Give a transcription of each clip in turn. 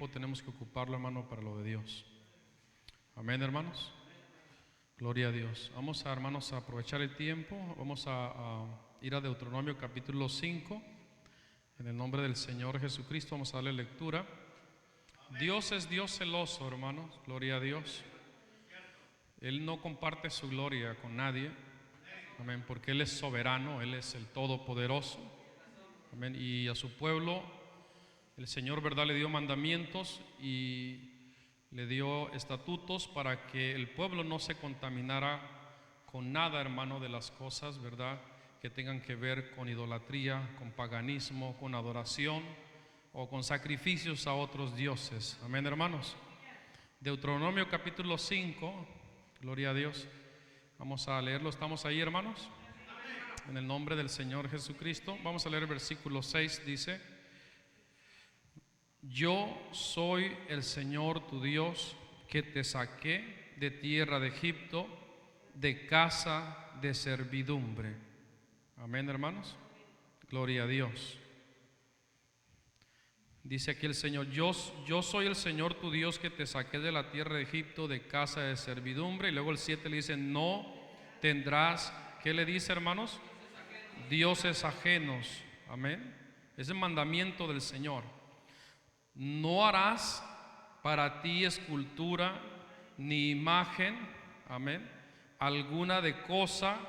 tiempo tenemos que ocuparlo, hermano, para lo de Dios. Amén, hermanos. Gloria a Dios. Vamos a, hermanos, a aprovechar el tiempo. Vamos a ir a Deuteronomio capítulo 5. En el nombre del Señor Jesucristo vamos a darle lectura. Dios es Dios celoso, hermanos. Gloria a Dios. Él no comparte su gloria con nadie. Amén, porque Él es soberano, Él es el Todopoderoso. Amén, y a su pueblo el Señor, verdad, le dio mandamientos y le dio estatutos para que el pueblo no se contaminara con nada, hermano, de las cosas, verdad, que tengan que ver con idolatría, con paganismo, con adoración o con sacrificios a otros dioses. Amén, hermanos. Deuteronomio capítulo 5, gloria a Dios. Vamos a leerlo, ¿estamos ahí, hermanos? En el nombre del Señor Jesucristo. Vamos a leer el versículo 6, dice: Yo soy el Señor tu Dios, que te saqué de tierra de Egipto, de casa de servidumbre. Amén, hermanos. Gloria a Dios. Dice aquí el Señor: yo soy el Señor tu Dios, que te saqué de la tierra de Egipto, de casa de servidumbre. Y luego el 7 le dice: no tendrás, ¿qué le dice, hermanos? Dioses ajenos. Amén. Es el mandamiento del Señor. No harás para ti escultura ni imagen, amén, alguna de cosa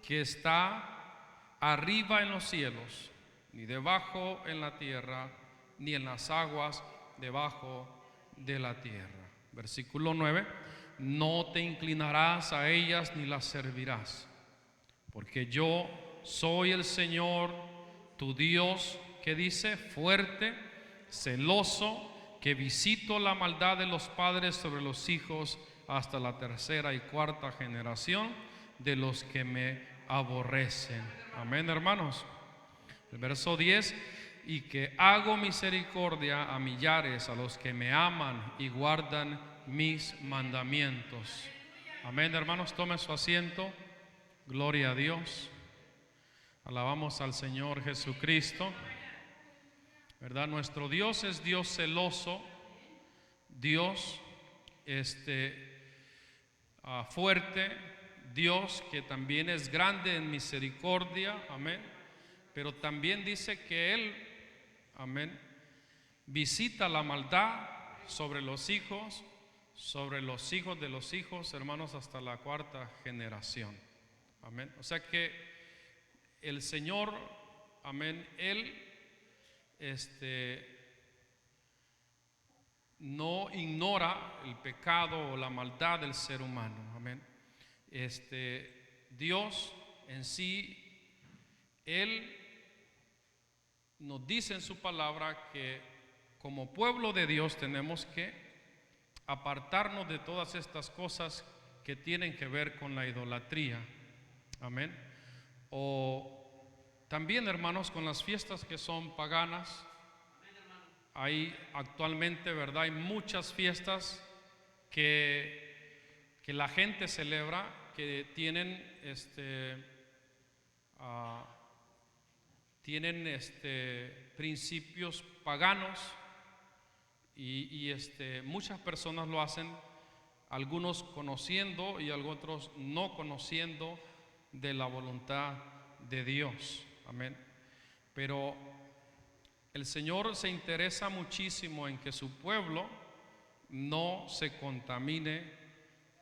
que está arriba en los cielos, ni debajo en la tierra, ni en las aguas debajo de la tierra. Versículo 9: no te inclinarás a ellas ni las servirás, porque yo soy el Señor tu Dios, que dice, fuerte, celoso, que visito la maldad de los padres sobre los hijos hasta la tercera y cuarta generación de los que me aborrecen. Amén, hermanos. El verso 10: y que hago misericordia a millares, a los que me aman y guardan mis mandamientos. Amén, hermanos. Tome su asiento. Gloria a Dios. Alabamos al Señor Jesucristo. ¿Verdad? Nuestro Dios es Dios celoso, Dios fuerte, Dios que también es grande en misericordia, amén. Pero también dice que Él, amén, visita la maldad sobre los hijos de los hijos, hermanos, hasta la cuarta generación. Amén. O sea que el Señor, amén, Él no ignora el pecado o la maldad del ser humano. Amén. Dios en sí, Él nos dice en su palabra que como pueblo de Dios tenemos que apartarnos de todas estas cosas que tienen que ver con la idolatría. Amén. O también, hermanos, con las fiestas que son paganas. Hay actualmente, ¿verdad? Hay muchas fiestas que la gente celebra, que tienen principios paganos y muchas personas lo hacen, algunos conociendo y otros no conociendo de la voluntad de Dios. Amén. Pero el Señor se interesa muchísimo en que su pueblo no se contamine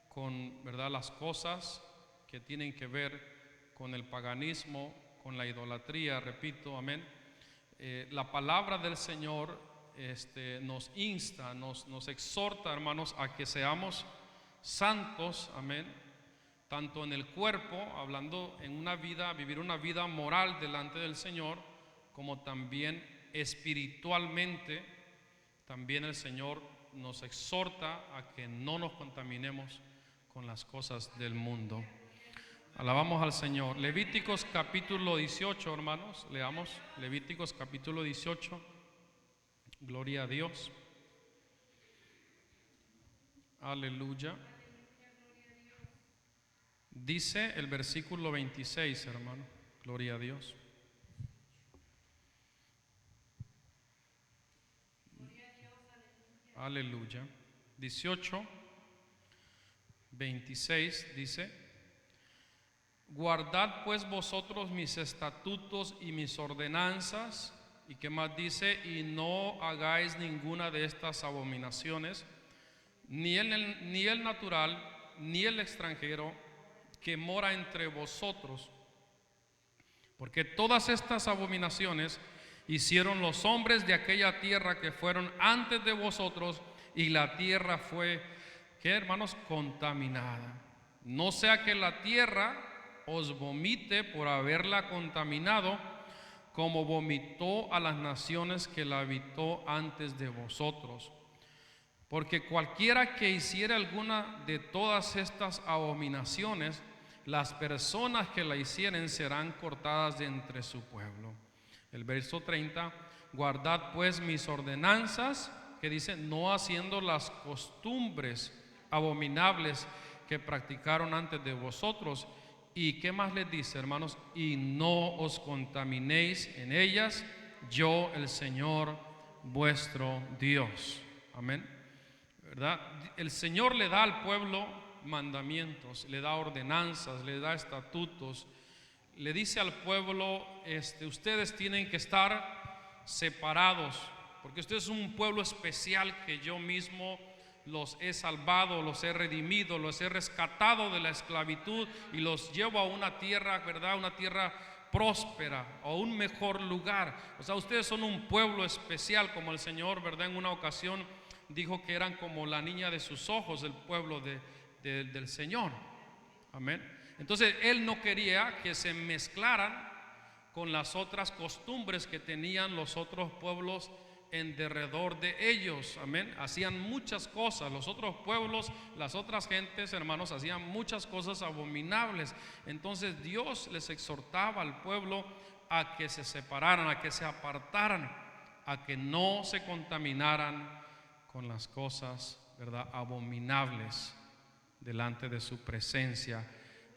con, ¿verdad?, las cosas que tienen que ver con el paganismo, con la idolatría, repito, amén. La palabra del Señor nos insta, nos exhorta, hermanos, a que seamos santos, amén, tanto en el cuerpo, hablando en una vida, vivir una vida moral delante del Señor, como también espiritualmente. También el Señor nos exhorta a que no nos contaminemos con las cosas del mundo. Alabamos al Señor. Levíticos capítulo 18, hermanos, leamos Levíticos capítulo 18. Gloria a Dios. Aleluya. Dice el versículo 26, hermano. Gloria a Dios. Aleluya. 18, 26 dice: guardad pues vosotros mis estatutos y mis ordenanzas. ¿Y qué más dice? Y no hagáis ninguna de estas abominaciones, ni el natural, ni el extranjero que mora entre vosotros, porque todas estas abominaciones hicieron los hombres de aquella tierra que fueron antes de vosotros, y la tierra fue, ¿qué, hermanos? Contaminada. No sea que la tierra os vomite por haberla contaminado, como vomitó a las naciones que la habitó antes de vosotros. Porque cualquiera que hiciera alguna de todas estas abominaciones, las personas que la hicieren serán cortadas de entre su pueblo. El verso 30: guardad pues mis ordenanzas, que dice, no haciendo las costumbres abominables que practicaron antes de vosotros. ¿Y qué más les dice, hermanos? Y no os contaminéis en ellas, yo el Señor vuestro Dios. Amén. ¿Verdad? El Señor le da al pueblo mandamientos, le da ordenanzas, le da estatutos. Le dice al pueblo, ustedes tienen que estar separados, porque ustedes son un pueblo especial que yo mismo los he salvado, los he redimido, los he rescatado de la esclavitud y los llevo a una tierra, ¿verdad? Una tierra próspera, a un mejor lugar. O sea, ustedes son un pueblo especial, como el Señor, ¿verdad? En una ocasión dijo que eran como la niña de sus ojos, el pueblo del Señor. Amén. Entonces Él no quería que se mezclaran con las otras costumbres que tenían los otros pueblos en derredor de ellos. Amén. Hacían muchas cosas, los otros pueblos, las otras gentes, hermanos, hacían muchas cosas abominables. Entonces Dios les exhortaba al pueblo a que se separaran, a que se apartaran, a que no se contaminaran con las cosas, ¿verdad?, abominables delante de su presencia,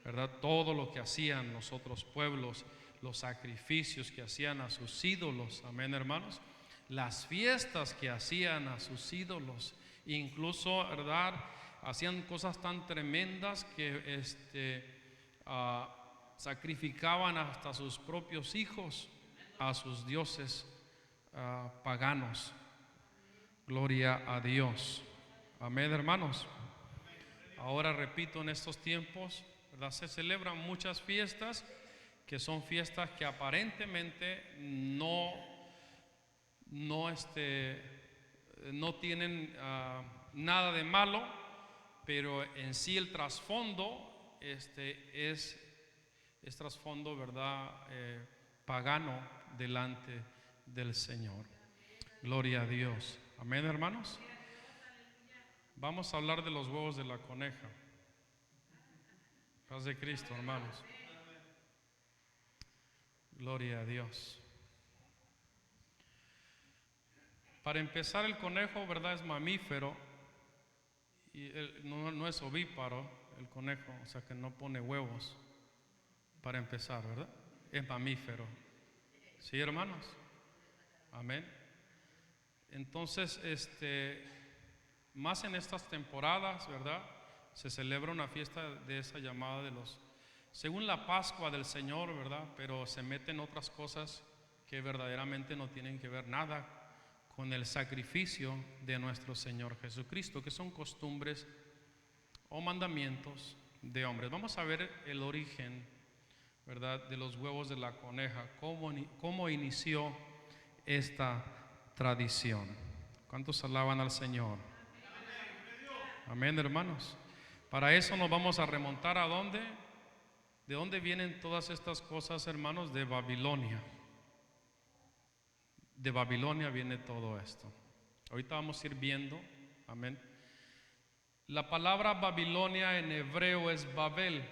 ¿verdad? Todo lo que hacían los otros pueblos, los sacrificios que hacían a sus ídolos, amén, hermanos, las fiestas que hacían a sus ídolos, incluso, ¿verdad?, hacían cosas tan tremendas que sacrificaban hasta sus propios hijos a sus dioses paganos. Gloria a Dios. Amén, hermanos. Ahora repito, en estos tiempos, ¿verdad?, se celebran muchas fiestas que son fiestas que aparentemente no tienen nada de malo, pero en sí el trasfondo es trasfondo, ¿verdad?, pagano delante del Señor. Gloria a Dios. Amén, hermanos. Vamos a hablar de los huevos de la coneja. Paz de Cristo, hermanos. Gloria a Dios. Para empezar, el conejo, ¿verdad?, es mamífero y no es ovíparo el conejo, o sea que no pone huevos. Para empezar, ¿verdad? Es mamífero. ¿Sí, hermanos? Amén. Entonces, más en estas temporadas, ¿verdad?, se celebra una fiesta de esa llamada según la Pascua del Señor, ¿verdad? Pero se meten otras cosas que verdaderamente no tienen que ver nada con el sacrificio de nuestro Señor Jesucristo, que son costumbres o mandamientos de hombres. Vamos a ver el origen, ¿verdad?, de los huevos de la coneja, cómo inició esta tradición. ¿Cuántos alaban al Señor? Amén, hermanos. Para eso nos vamos a remontar ¿a dónde? ¿De dónde vienen todas estas cosas, hermanos? De Babilonia. De Babilonia viene todo esto. Ahorita vamos a ir viendo. Amén. La palabra Babilonia en hebreo es Babel.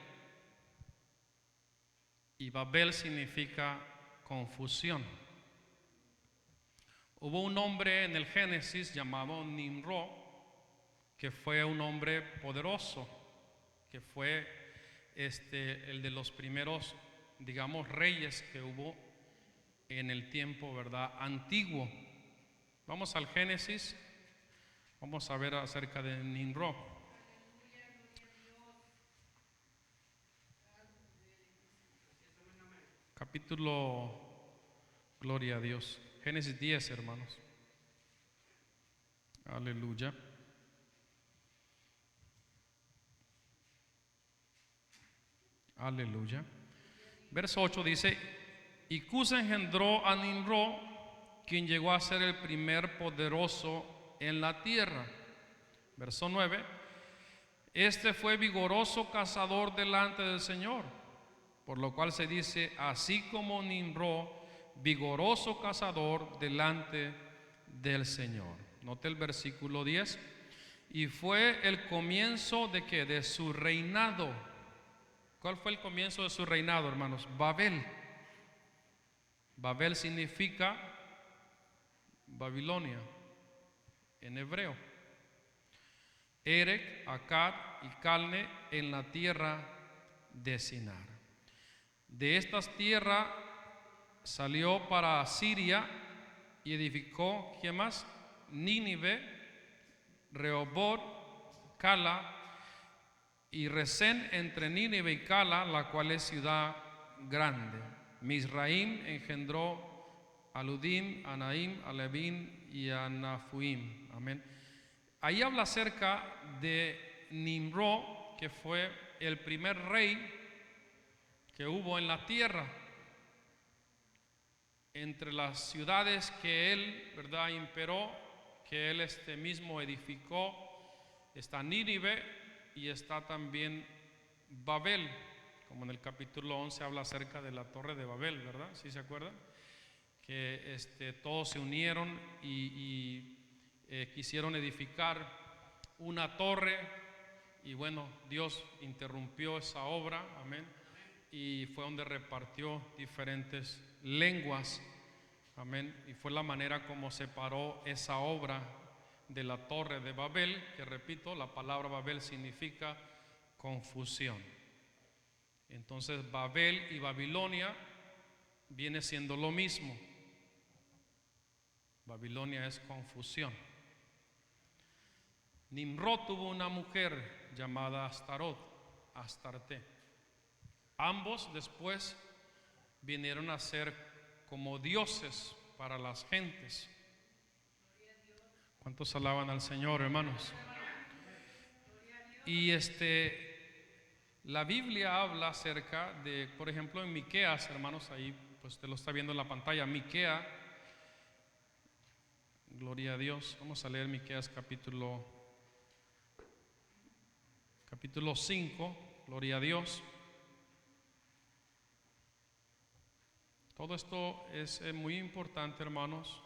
Y Babel significa confusión. Hubo un hombre en el Génesis llamado Nimrod, que fue un hombre poderoso, que fue el de los primeros, digamos, reyes que hubo en el tiempo, ¿verdad?, antiguo. Vamos al Génesis Vamos a ver acerca de Nimrod. Capítulo, gloria a Dios. Génesis 10, hermanos. Aleluya. Aleluya. Verso 8 dice: y Cus engendró a Nimrod, quien llegó a ser el primer poderoso en la tierra. Verso 9: este fue vigoroso cazador delante del Señor, por lo cual se dice, así como Nimrod, vigoroso cazador delante del Señor. Note el versículo 10. Y fue el comienzo de ¿qué? De su reinado. ¿Cuál fue el comienzo de su reinado, hermanos? Babel. Babel significa Babilonia en hebreo. Erec, Akkad y Calne en la tierra de Sinar. De estas tierras salió para Siria y edificó, ¿quién más? Nínive, Rehoboth, Cala y Resén entre Nínive y Cala, la cual es ciudad grande. Misraim engendró a Ludim, a Naim, a Levin y a Nafuim. Amén. Ahí habla acerca de Nimrod, que fue el primer rey que hubo en la tierra. Entre las ciudades que él, ¿verdad?, imperó, que él mismo edificó, está Nínive y está también Babel, como en el capítulo 11 habla acerca de la torre de Babel, ¿verdad? ¿Sí se acuerdan? Que todos se unieron y quisieron edificar una torre, y bueno, Dios interrumpió esa obra, amén, y fue donde repartió diferentes lenguas, amén, y fue la manera como separó esa obra de la torre de Babel, que repito, la palabra Babel significa confusión. Entonces Babel y Babilonia viene siendo lo mismo. Babilonia es confusión. Nimrod tuvo una mujer llamada Astarte. Ambos después vinieron a ser como dioses para las gentes. ¿Cuántos alaban al Señor, hermanos? Y la Biblia habla acerca de, por ejemplo, en Miqueas, hermanos, ahí pues usted lo está viendo en la pantalla, Miqueas, gloria a Dios. Vamos a leer Miqueas capítulo 5, gloria a Dios. Todo esto es muy importante, hermanos,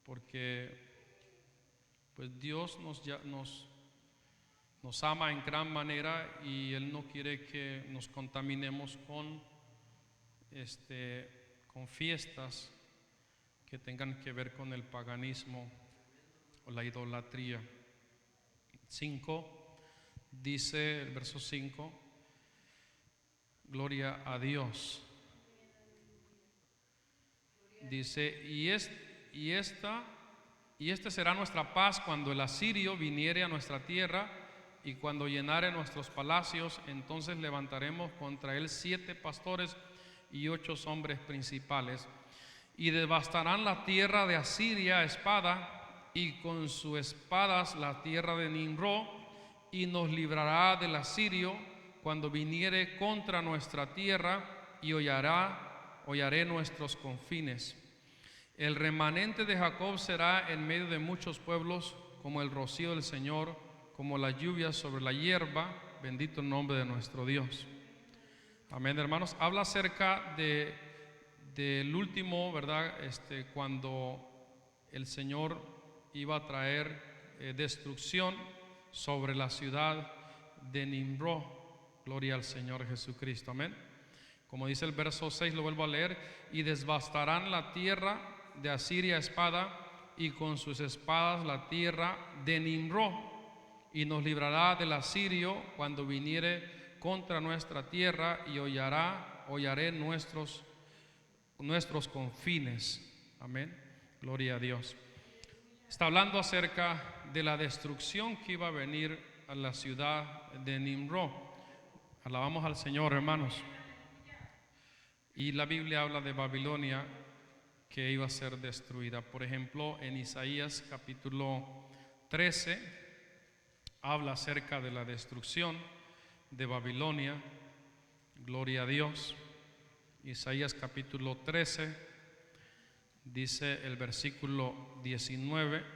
porque pues Dios nos ama en gran manera y Él no quiere que nos contaminemos con fiestas que tengan que ver con el paganismo o la idolatría. 5 dice el verso 5, gloria a Dios. Dice, y esta será nuestra paz cuando el asirio viniere a nuestra tierra y cuando llenare nuestros palacios, entonces levantaremos contra él 7 pastores y 8 hombres principales, y devastarán la tierra de Asiria a espada, y con sus espadas la tierra de Nimrod, y nos librará del asirio cuando viniere contra nuestra tierra, y hollaré nuestros confines. El remanente de Jacob será en medio de muchos pueblos, como el rocío del Señor, como la lluvia sobre la hierba. Bendito el nombre de nuestro Dios. Amén, hermanos. Habla acerca del último, ¿verdad? Cuando el Señor iba a traer destrucción sobre la ciudad de Nimrod. Gloria al Señor Jesucristo. Amén. Como dice el verso 6, lo vuelvo a leer: y devastarán la tierra de Asiria a espada, y con sus espadas la tierra de Nimrod, y nos librará del asirio cuando viniere contra nuestra tierra, y hollaré nuestros confines. Amén. Gloria a Dios. Está hablando acerca de la destrucción que iba a venir a la ciudad de Nimrod. Alabamos al Señor, hermanos. Y la Biblia habla de Babilonia que iba a ser destruida. Por ejemplo, en Isaías capítulo 13 habla acerca de la destrucción de Babilonia. Gloria a Dios. Isaías capítulo 13 dice el versículo 19.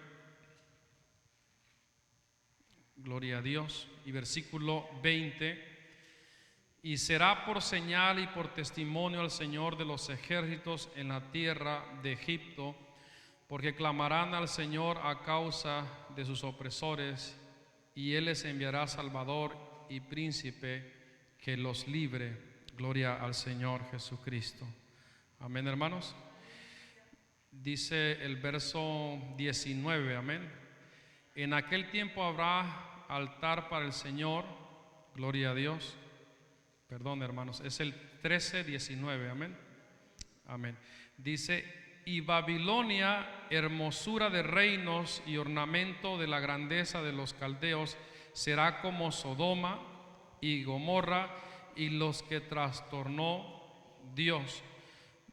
Gloria a Dios. Y versículo 20. Y será por señal y por testimonio al Señor de los ejércitos en la tierra de Egipto, porque clamarán al Señor a causa de sus opresores, y Él les enviará Salvador y Príncipe que los libre. Gloria al Señor Jesucristo. Amén, hermanos. Dice el verso 19, amén. En aquel tiempo habrá altar para el Señor. Gloria a Dios. Perdón, hermanos, es el 13:19, amén. Amén. Dice: y Babilonia, hermosura de reinos y ornamento de la grandeza de los caldeos, será como Sodoma y Gomorra y los que trastornó Dios.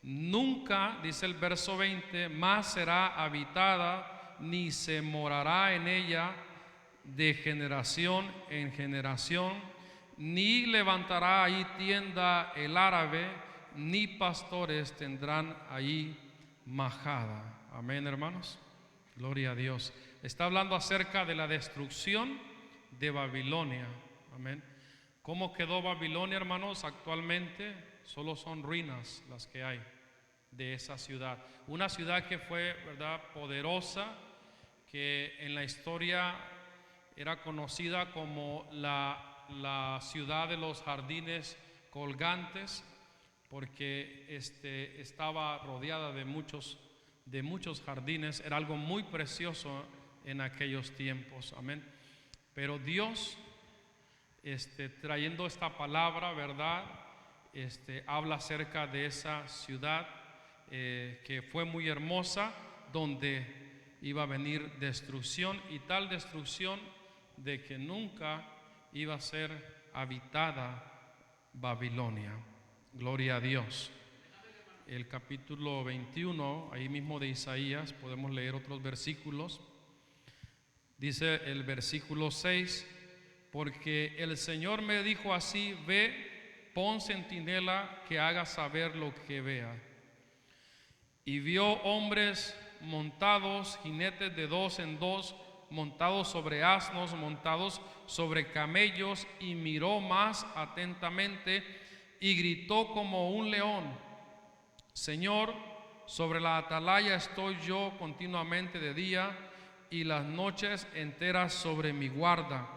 Nunca, dice el verso 20, más será habitada, ni se morará en ella de generación en generación. Ni levantará ahí tienda el árabe, ni pastores tendrán ahí majada. Amén, hermanos. Gloria a Dios. Está hablando acerca de la destrucción de Babilonia. Amén. ¿Cómo quedó Babilonia, hermanos? Actualmente solo son ruinas las que hay de esa ciudad. Una ciudad que fue, ¿verdad?, poderosa, que en la historia era conocida como la ciudad de los jardines colgantes, porque estaba rodeada de muchos jardines. Era algo muy precioso en aquellos tiempos. Amén. Pero Dios, trayendo esta palabra, verdad, habla acerca de esa ciudad que fue muy hermosa, donde iba a venir destrucción, y tal destrucción de que nunca iba a ser habitada Babilonia. Gloria a Dios. El capítulo 21, ahí mismo de Isaías, podemos leer otros versículos. Dice el versículo 6: porque el Señor me dijo así: ve, pon centinela que haga saber lo que vea. Y vio hombres montados, jinetes de dos en dos, montados sobre asnos, montados sobre camellos, y miró más atentamente y gritó como un león: Señor, sobre la atalaya estoy yo continuamente de día, y las noches enteras sobre mi guarda.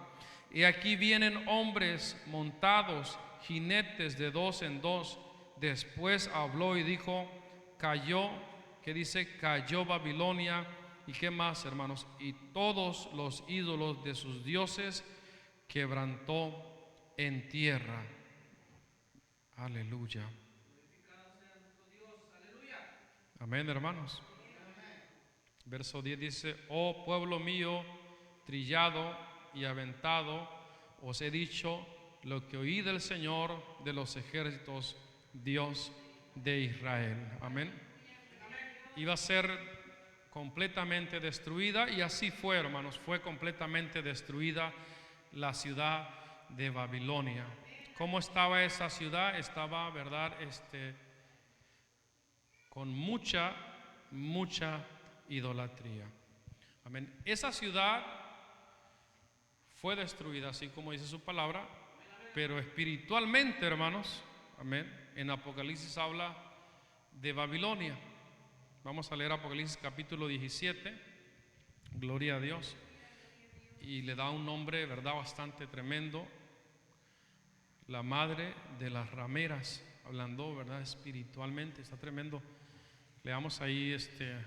Y aquí vienen hombres montados, jinetes de dos en dos. Después habló y dijo: cayó, que dice, cayó Babilonia. ¿Y qué más, hermanos? Y todos los ídolos de sus dioses quebrantó en tierra. Aleluya. Amén, hermanos. Verso 10 dice: oh pueblo mío, trillado y aventado, os he dicho lo que oí del Señor de los ejércitos, Dios de Israel. Amén. Iba a ser completamente destruida, y así fue, hermanos. Fue completamente destruida la ciudad de Babilonia. ¿Cómo estaba esa ciudad? Estaba, verdad, con mucha idolatría. Amén. Esa ciudad fue destruida, así como dice su palabra, pero espiritualmente, hermanos, amén, en Apocalipsis habla de Babilonia. Vamos a leer Apocalipsis capítulo 17. Gloria a Dios. Y le da un nombre, verdad, bastante tremendo: la madre de las rameras. Hablando, verdad, espiritualmente, está tremendo. Leamos ahí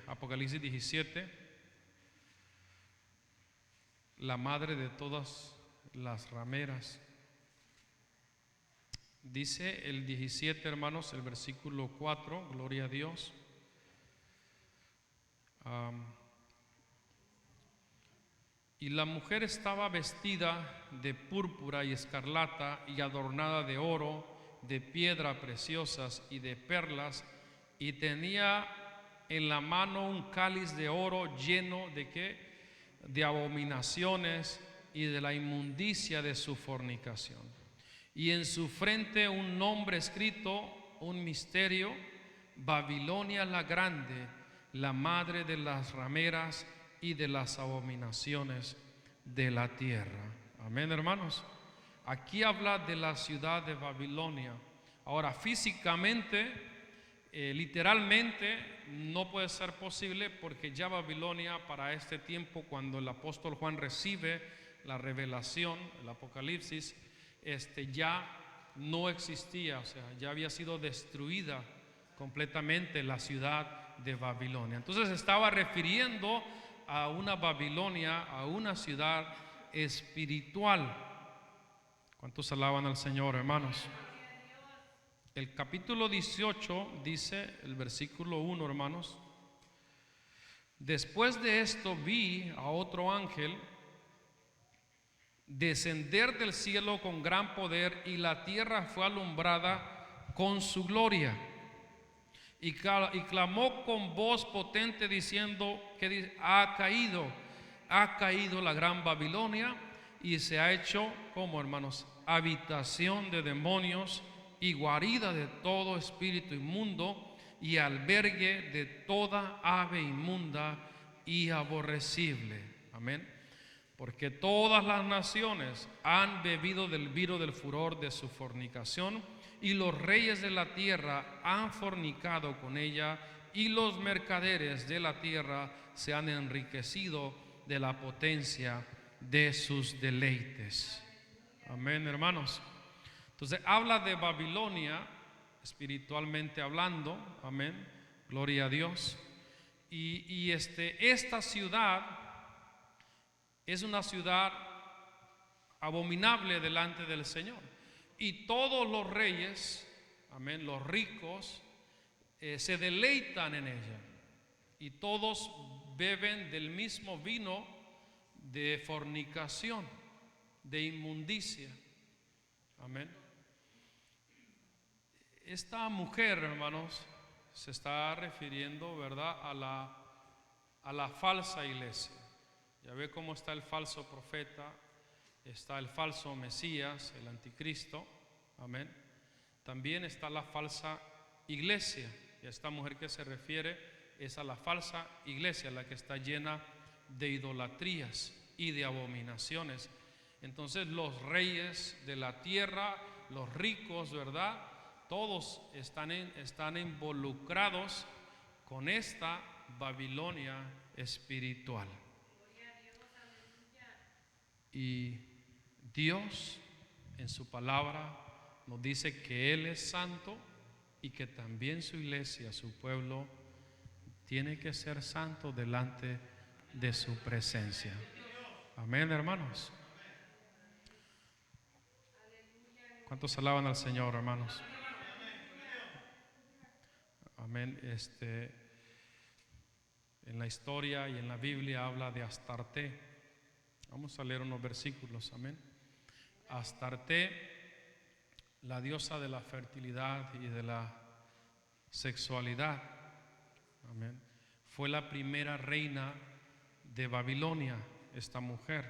Apocalipsis 17. La madre de todas las rameras. Dice el 17, hermanos, el versículo 4. Gloria a Dios. Y la mujer estaba vestida de púrpura y escarlata y adornada de oro, de piedras preciosas y de perlas, y tenía en la mano un cáliz de oro lleno de ¿qué? De abominaciones y de la inmundicia de su fornicación. Y en su frente un nombre escrito, un misterio: Babilonia la grande, la madre de las rameras y de las abominaciones de la tierra. Amén, hermanos. Aquí habla de la ciudad de Babilonia. Ahora, físicamente, literalmente, no puede ser posible, porque ya Babilonia, para este tiempo, cuando el apóstol Juan recibe la revelación, el Apocalipsis, ya no existía, o sea, ya había sido destruida completamente la ciudad de Babilonia. Entonces estaba refiriendo a una Babilonia, a una ciudad espiritual. ¿Cuántos alaban al Señor, hermanos? El capítulo 18 dice, el versículo 1, hermanos: después de esto vi a otro ángel descender del cielo con gran poder, y la tierra fue alumbrada con su gloria. Y clamó con voz potente diciendo que ha caído la gran Babilonia, y se ha hecho, como hermanos, habitación de demonios y guarida de todo espíritu inmundo y albergue de toda ave inmunda y aborrecible. Amén. Porque todas las naciones han bebido del vino del furor de su fornicación, y los reyes de la tierra han fornicado con ella, y los mercaderes de la tierra se han enriquecido de la potencia de sus deleites. Amén, hermanos. Entonces habla de Babilonia, espiritualmente hablando. Amén, gloria a Dios. Y esta ciudad es una ciudad abominable delante del Señor. Y todos los reyes, amén, los ricos, se deleitan en ella. Y todos beben del mismo vino de fornicación, de inmundicia. Amén. Esta mujer, hermanos, se está refiriendo, ¿verdad?, a la falsa iglesia. Ya ve cómo está el falso profeta, está el falso Mesías, el anticristo. Amén. También está la falsa iglesia. Y a esta mujer que se refiere es a la falsa iglesia, la que está llena de idolatrías y de abominaciones. Entonces los reyes de la tierra, los ricos, ¿verdad?, todos están involucrados con esta Babilonia espiritual. Y Dios en su palabra nos dice que Él es santo, y que también su iglesia, su pueblo, tiene que ser santo delante de su presencia. Amén, hermanos. ¿Cuántos alaban al Señor, hermanos? Amén. En la historia y en la Biblia habla de Astarte. Vamos a leer unos versículos. Amén. Astarte, la diosa de la fertilidad y de la sexualidad. Amén. Fue la primera reina de Babilonia, esta mujer.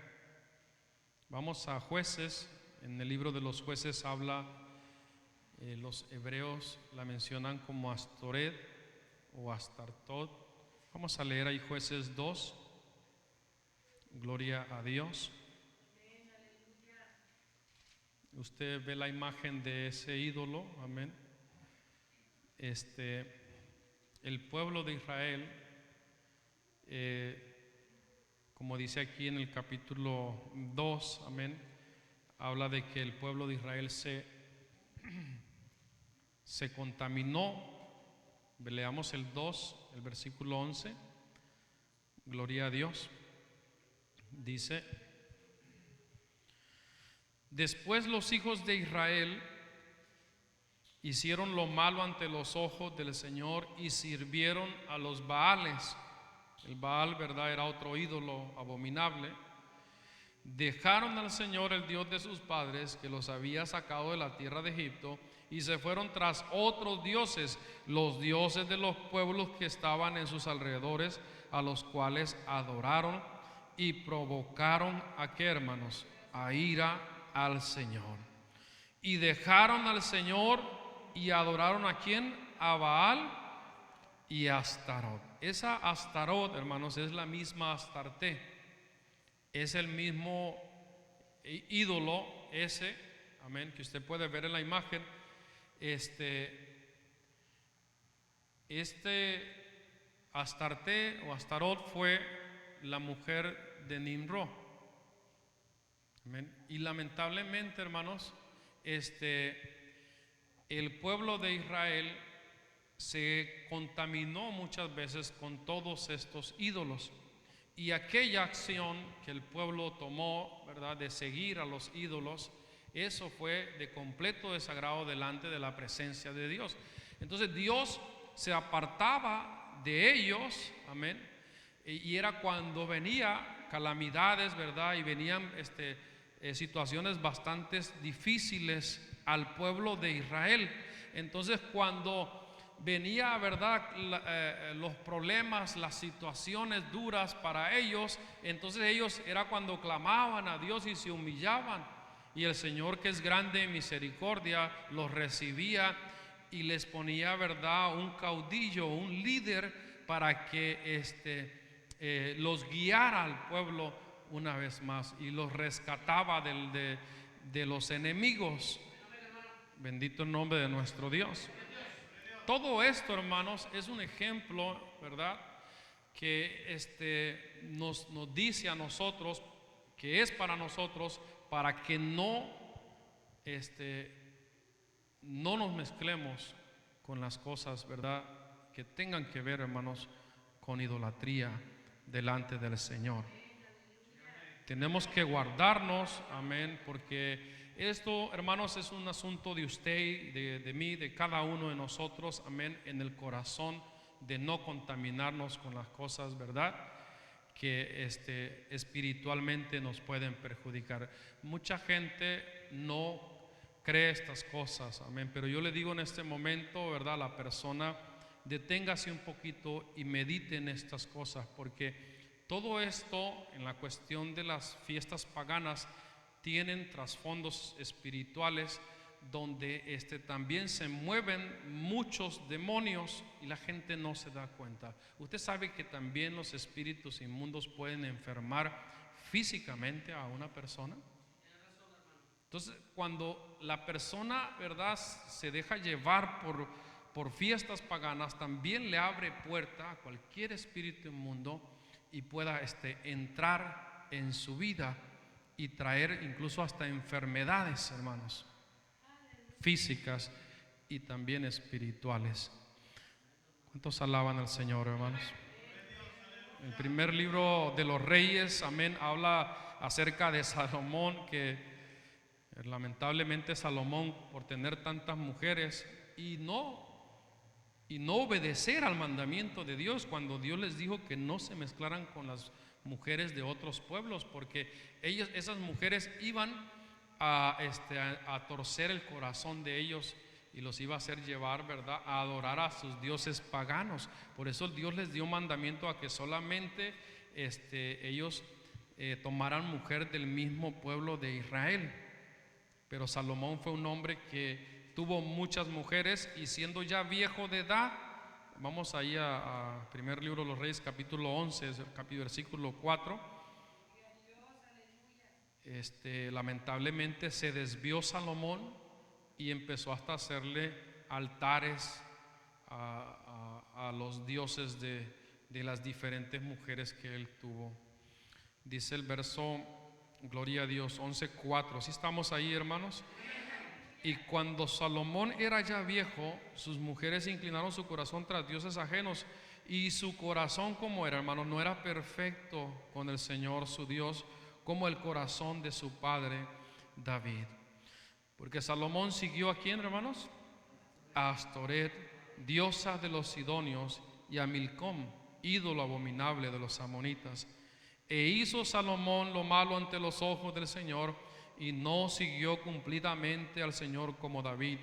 Vamos a Jueces. En el libro de los Jueces habla, los hebreos la mencionan como Astoret o Astartot. Vamos a leer ahí Jueces 2. Gloria a Dios. Usted ve la imagen de ese ídolo. Amén. El pueblo de Israel, como dice aquí en el capítulo 2, amén, habla de que el pueblo de Israel se contaminó. Leamos el 2, el versículo 11. Gloria a Dios. Dice: después los hijos de Israel hicieron lo malo ante los ojos del Señor y sirvieron a los Baales. El Baal, ¿verdad?, era otro ídolo abominable. dejaron al Señor, el Dios de sus padres, que los había sacado de la tierra de Egipto, y se fueron tras otros dioses, los dioses de los pueblos que estaban en sus alrededores, a los cuales adoraron y provocaron ¿a qué, hermanos? A ira al Señor. Y dejaron al Señor y adoraron ¿a quién? A Baal y a Astarot. Esa Astarot, hermanos, es la misma Astarte. Es el mismo ídolo ese, amén, que usted puede ver en la imagen. Astarte o Astarot fue la mujer de Nimrod. Amén. Y lamentablemente, hermanos, el pueblo de Israel se contaminó muchas veces con todos estos ídolos. Y aquella acción que el pueblo tomó, ¿verdad?, de seguir a los ídolos, eso fue de completo desagrado delante de la presencia de Dios. Entonces Dios se apartaba de ellos, amén, y era cuando venía calamidades, ¿verdad?, y venían situaciones bastante difíciles al pueblo de Israel. Entonces cuando venía, ¿verdad?, los problemas, las situaciones duras para ellos, entonces ellos era cuando clamaban a Dios y se humillaban, y el Señor, que es grande en misericordia, los recibía y les ponía, ¿verdad?, un caudillo, un líder para que los guiara al pueblo una vez más y los rescataba de los enemigos. Bendito el nombre de nuestro Dios. Todo esto, hermanos, es un ejemplo, ¿verdad?, que nos dice a nosotros, que es para nosotros, para que no nos mezclemos con las cosas, ¿verdad?, que tengan que ver, hermanos, con idolatría delante del Señor. Tenemos que guardarnos, amén, porque esto, hermanos, es un asunto de usted, de mí, de cada uno de nosotros, amén, en el corazón, de no contaminarnos con las cosas, ¿verdad?, que espiritualmente nos pueden perjudicar. Mucha gente no cree estas cosas, amén, pero yo le digo en este momento, ¿verdad?, la persona, deténgase un poquito y medite en estas cosas, porque todo esto en la cuestión de las fiestas paganas tienen trasfondos espirituales donde también se mueven muchos demonios y la gente no se da cuenta. Usted sabe que también los espíritus inmundos pueden enfermar físicamente a una persona. Entonces, cuando la persona, ¿verdad?, se deja llevar por fiestas paganas, también le abre puerta a cualquier espíritu inmundo y pueda entrar en su vida y traer incluso hasta enfermedades, hermanos, físicas y también espirituales. ¿Cuántos alaban al Señor, hermanos? El primer libro de los Reyes, amén, habla acerca de Salomón, que lamentablemente Salomón, por tener tantas mujeres y no obedecer al mandamiento de Dios, cuando Dios les dijo que no se mezclaran con las mujeres de otros pueblos, porque esas mujeres iban a torcer el corazón de ellos y los iba a hacer llevar, ¿verdad?, a adorar a sus dioses paganos. Por eso Dios les dio mandamiento a que solamente ellos tomaran mujer del mismo pueblo de Israel. Pero Salomón fue un hombre que tuvo muchas mujeres y siendo ya viejo de edad, vamos ahí a primer libro de los Reyes, capítulo 11, versículo 4. Lamentablemente se desvió Salomón y empezó hasta a hacerle altares a los dioses de las diferentes mujeres que él tuvo. Dice el verso, gloria a Dios, 11:4. ¿Sí estamos ahí, hermanos? Y cuando Salomón era ya viejo, sus mujeres inclinaron su corazón tras dioses ajenos, y su corazón, como era, hermanos, no era perfecto con el Señor su Dios, como el corazón de su padre David. Porque Salomón siguió a quién, hermanos? A Astoret, diosa de los sidonios, y a Milcom, ídolo abominable de los amonitas. E hizo Salomón lo malo ante los ojos del Señor, y no siguió cumplidamente al Señor como David,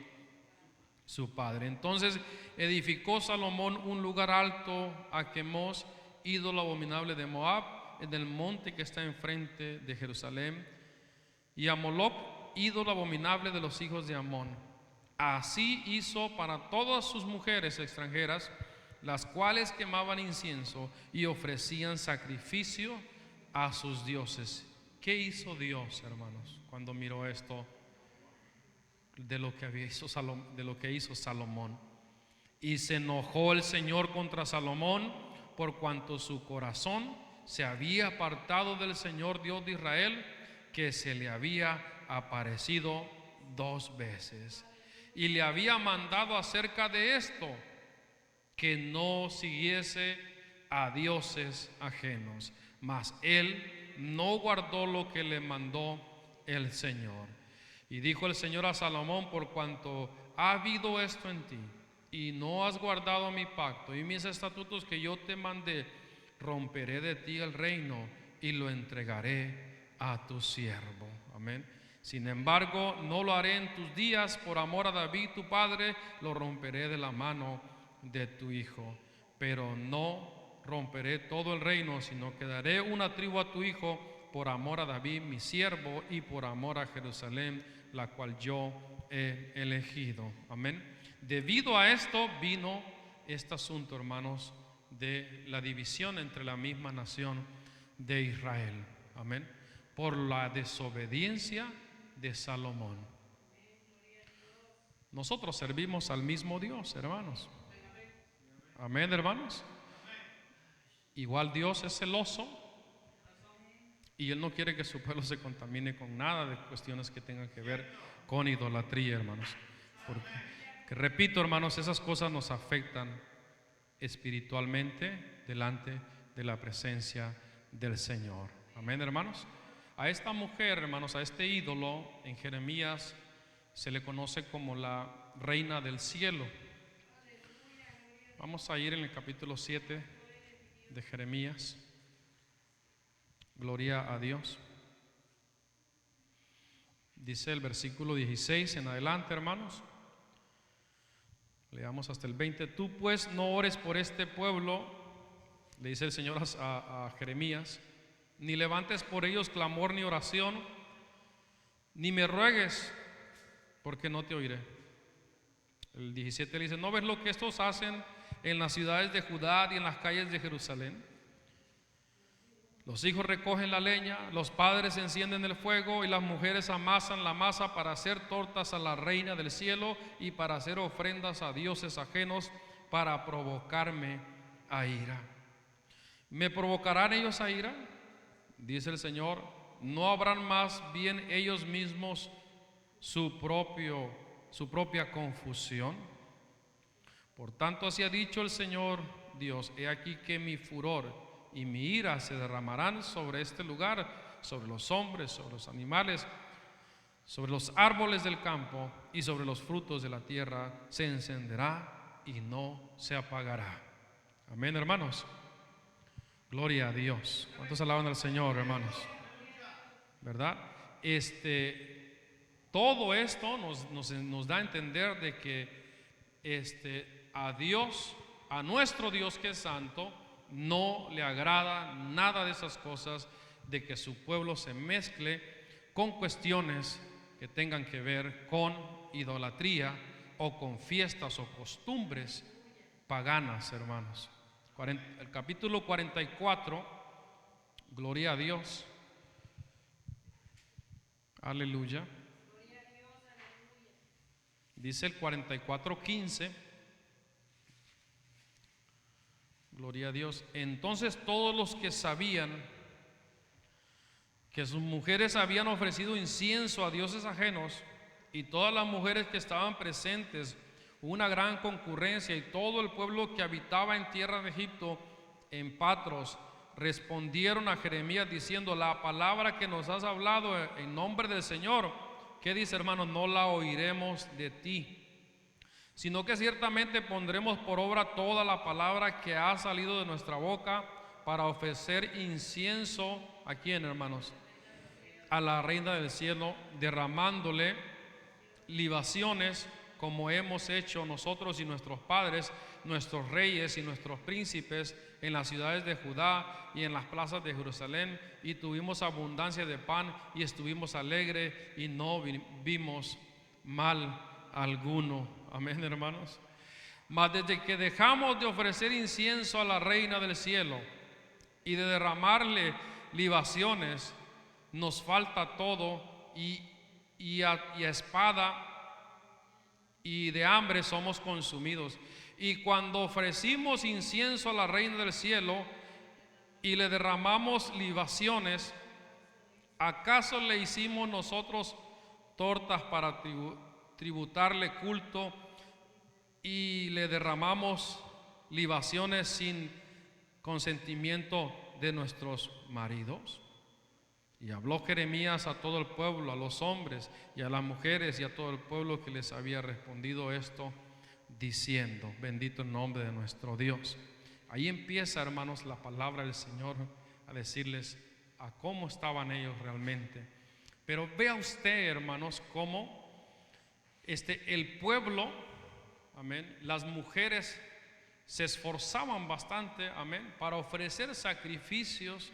su padre. Entonces edificó Salomón un lugar alto a Quemos, ídolo abominable de Moab, en el monte que está enfrente de Jerusalén, y a Moloc, ídolo abominable de los hijos de Amón. Así hizo para todas sus mujeres extranjeras, las cuales quemaban incienso y ofrecían sacrificio a sus dioses. ¿Qué hizo Dios, hermanos, cuando miró esto de lo que hizo Salomón? Y se enojó el Señor contra Salomón, por cuanto su corazón se había apartado del Señor Dios de Israel, que se le había aparecido 2 veces, y le había mandado acerca de esto, que no siguiese a dioses ajenos. Mas él no guardó lo que le mandó el Señor. Y dijo el Señor a Salomón: por cuanto ha habido esto en ti, y no has guardado mi pacto y mis estatutos que yo te mandé, romperé de ti el reino y lo entregaré a tu siervo. Amén. Sin embargo, no lo haré en tus días. Por amor a David tu padre, lo romperé de la mano de tu hijo. Pero no romperé todo el reino, sino que daré una tribu a tu hijo, por amor a David mi siervo, y por amor a Jerusalén, la cual yo he elegido. Amén. Debido a esto vino este asunto, hermanos, de la división entre la misma nación de Israel. Amén. Por la desobediencia de Salomón. Nosotros servimos al mismo Dios, hermanos. Amén, hermanos. Igual Dios es celoso, y Él no quiere que su pueblo se contamine con nada de cuestiones que tengan que ver con idolatría, hermanos. Porque, repito, hermanos, esas cosas nos afectan espiritualmente delante de la presencia del Señor. Amén, hermanos. A esta mujer, hermanos, a este ídolo, en Jeremías se le conoce como la reina del cielo. Vamos a ir en el capítulo 7 de Jeremías. Gloria a Dios. Dice el versículo 16 en adelante, hermanos. Leamos hasta el 20. Tú pues no ores por este pueblo, le dice el Señor a Jeremías, ni levantes por ellos clamor ni oración, ni me ruegues, porque no te oiré. El 17 le dice: ¿no ves lo que estos hacen en las ciudades de Judá y en las calles de Jerusalén? Los hijos recogen la leña, los padres encienden el fuego, y las mujeres amasan la masa para hacer tortas a la reina del cielo y para hacer ofrendas a dioses ajenos, para provocarme a ira. ¿Me provocarán ellos a ira?, dice el Señor. ¿No habrán más bien ellos mismos su propia confusión? Por tanto, así ha dicho el Señor Dios: he aquí que mi furor y mi ira se derramarán sobre este lugar, sobre los hombres, sobre los animales, sobre los árboles del campo y sobre los frutos de la tierra. Se encenderá y no se apagará. Amén, hermanos. Gloria a Dios. ¿Cuántos alaban al Señor, hermanos? ¿Verdad? Todo esto nos da a entender de que a Dios, a nuestro Dios que es santo, no le agrada nada de esas cosas, de que su pueblo se mezcle con cuestiones que tengan que ver con idolatría o con fiestas o costumbres paganas, hermanos. El capítulo 44, gloria a Dios, aleluya. Dice el 44:15, gloria a Dios. Entonces todos los que sabían que sus mujeres habían ofrecido incienso a dioses ajenos, y todas las mujeres que estaban presentes, una gran concurrencia, y todo el pueblo que habitaba en tierra de Egipto, en Patros, respondieron a Jeremías diciendo: la palabra que nos has hablado en nombre del Señor, ¿qué dice, hermano? No la oiremos de ti, sino que ciertamente pondremos por obra toda la palabra que ha salido de nuestra boca, para ofrecer incienso, ¿a quién, hermanos? A la reina del cielo, derramándole libaciones, como hemos hecho nosotros y nuestros padres, nuestros reyes y nuestros príncipes, en las ciudades de Judá y en las plazas de Jerusalén, y tuvimos abundancia de pan y estuvimos alegres y no vimos mal alguno. Amén, hermanos. Mas desde que dejamos de ofrecer incienso a la reina del cielo y de derramarle libaciones, nos falta todo, y a espada y de hambre somos consumidos. Y cuando ofrecimos incienso a la reina del cielo y le derramamos libaciones, ¿acaso le hicimos nosotros tortas para tributarle culto y le derramamos libaciones sin consentimiento de nuestros maridos? Y habló Jeremías a todo el pueblo, a los hombres y a las mujeres y a todo el pueblo que les había respondido esto, diciendo: bendito el nombre de nuestro Dios. Ahí empieza, hermanos, la palabra del Señor a decirles a cómo estaban ellos realmente. Pero vea usted, hermanos, cómo el pueblo, amén, las mujeres se esforzaban bastante, amén, para ofrecer sacrificios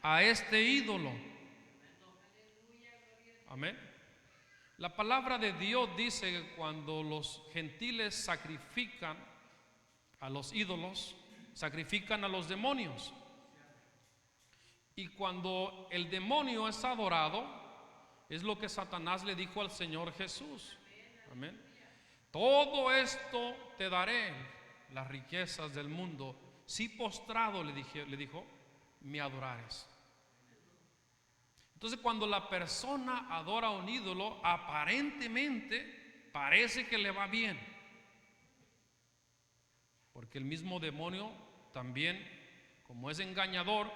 a este ídolo. Amén. La palabra de Dios dice que cuando los gentiles sacrifican a los ídolos, sacrifican a los demonios. Y cuando el demonio es adorado, es lo que Satanás le dijo al Señor Jesús. Amén. Todo esto te daré, las riquezas del mundo, si postrado, le dijo, me adorares. Entonces, cuando la persona adora a un ídolo, aparentemente parece que le va bien, porque el mismo demonio también, como es engañador,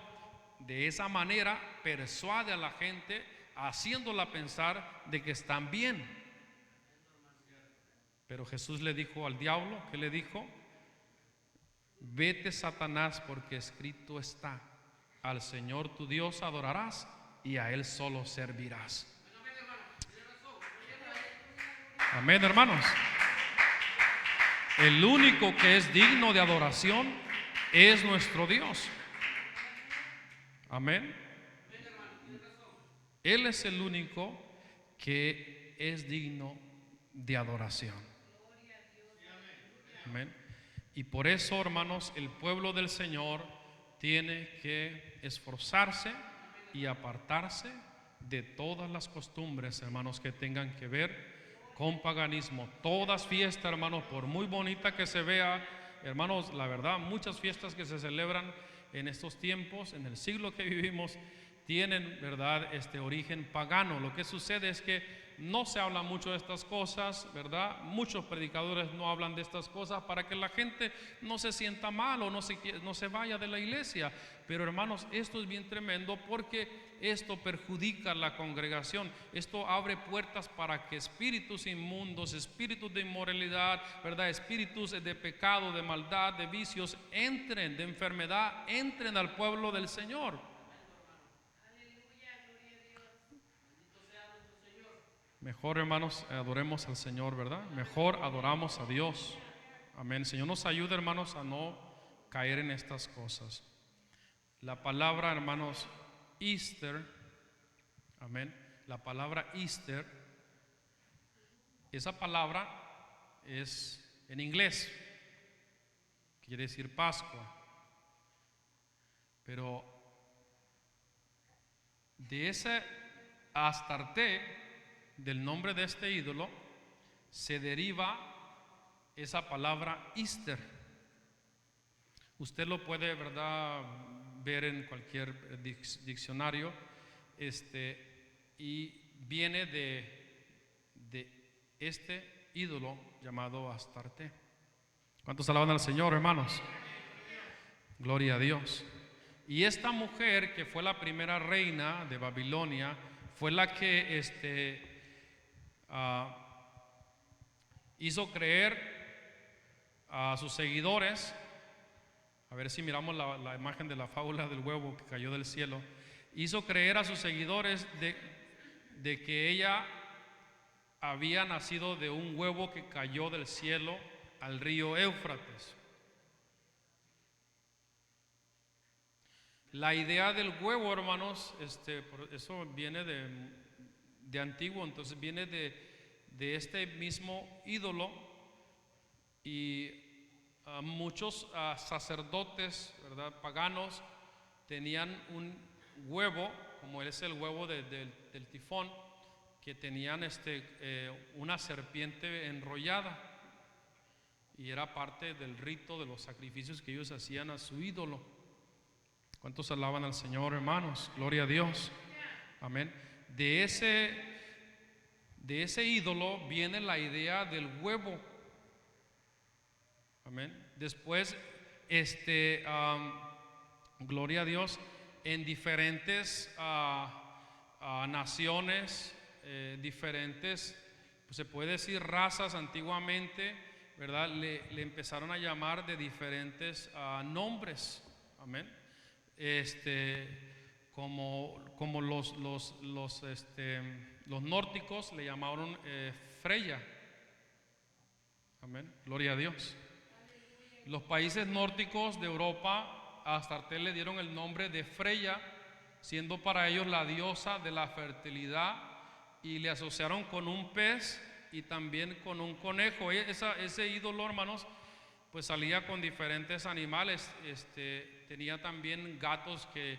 de esa manera persuade a la gente, haciéndola pensar de que están bien. Pero Jesús le dijo al diablo, ¿qué le dijo? Vete, Satanás, porque escrito está: al Señor tu Dios adorarás y a Él solo servirás. Amén, hermanos. El único que es digno de adoración es nuestro Dios. Amén. Él es el único que es digno de adoración. Amén. Y por eso, hermanos, el pueblo del Señor tiene que esforzarse y apartarse de todas las costumbres, hermanos, que tengan que ver con paganismo. Todas fiestas, hermanos, por muy bonita que se vea, hermanos, la verdad, muchas fiestas que se celebran en estos tiempos, en el siglo que vivimos, tienen, verdad, origen pagano. Lo que sucede es que no se habla mucho de estas cosas, verdad. Muchos predicadores no hablan de estas cosas para que la gente no se sienta mal o no se vaya de la iglesia. Pero, hermanos, esto es bien tremendo, porque esto perjudica a la congregación. Esto abre puertas para que espíritus inmundos, espíritus de inmoralidad, verdad, espíritus de pecado, de maldad, de vicios, entren, de enfermedad, entren al pueblo del Señor. Mejor, hermanos, adoremos al Señor, ¿verdad? Mejor adoramos a Dios. Amén. Señor nos ayude, hermanos, a no caer en estas cosas. La palabra, hermanos, Easter, amén. La palabra Easter, esa palabra es en inglés, quiere decir Pascua. Pero de ese Astarte, del nombre de este ídolo, se deriva esa palabra Easter. Usted lo puede, verdad, ver en cualquier diccionario, y viene de este ídolo llamado Astarte. ¿Cuántos alaban al Señor, hermanos? Gloria a Dios. Y esta mujer, que fue la primera reina de Babilonia, fue la que hizo creer a sus seguidores, A ver si miramos la imagen de la fábula del huevo que cayó del cielo. Hizo creer a sus seguidores de que ella había nacido de un huevo que cayó del cielo al río Éufrates. La idea del huevo, hermanos, eso viene de antiguo, entonces viene de este mismo ídolo, y muchos sacerdotes, ¿verdad?, paganos tenían un huevo, como es el huevo del tifón, que tenían una serpiente enrollada, y era parte del rito de los sacrificios que ellos hacían a su ídolo. ¿Cuántos alaban al Señor, hermanos? Gloria a Dios. Amén. De ese ídolo viene la idea del huevo. Amén. Después, gloria a Dios, en diferentes naciones, diferentes, pues se puede decir razas antiguamente, ¿verdad? Le empezaron a llamar de diferentes nombres. Amén. Como los nórdicos le llamaron Freya. Amén. Gloria a Dios. Los países nórdicos de Europa a Astarte le dieron el nombre de Freya, siendo para ellos la diosa de la fertilidad, y le asociaron con un pez y también con un conejo. Ese ídolo, hermanos, pues salía con diferentes animales. Tenía también gatos que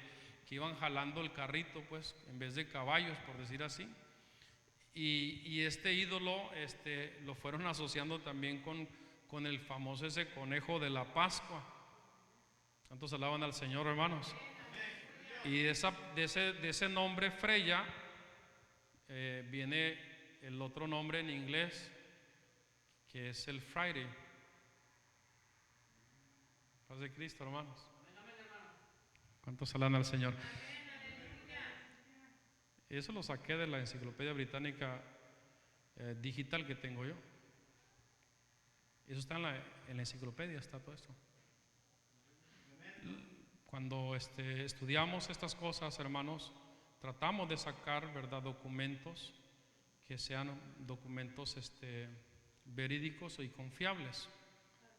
iban jalando el carrito, pues, en vez de caballos, por decir así. Y este ídolo lo fueron asociando también con el famoso ese conejo de la Pascua. ¿Cuántos alaban al Señor, hermanos? Y de ese nombre Freya viene el otro nombre en inglés, que es el Friday. Paz de Cristo, hermanos. ¿Cuántos alaban al Señor? Eso lo saqué de la enciclopedia británica digital que tengo yo. Eso está en la enciclopedia, está todo esto. Cuando estudiamos estas cosas, hermanos, tratamos de sacar, ¿verdad?, documentos que sean documentos verídicos y confiables.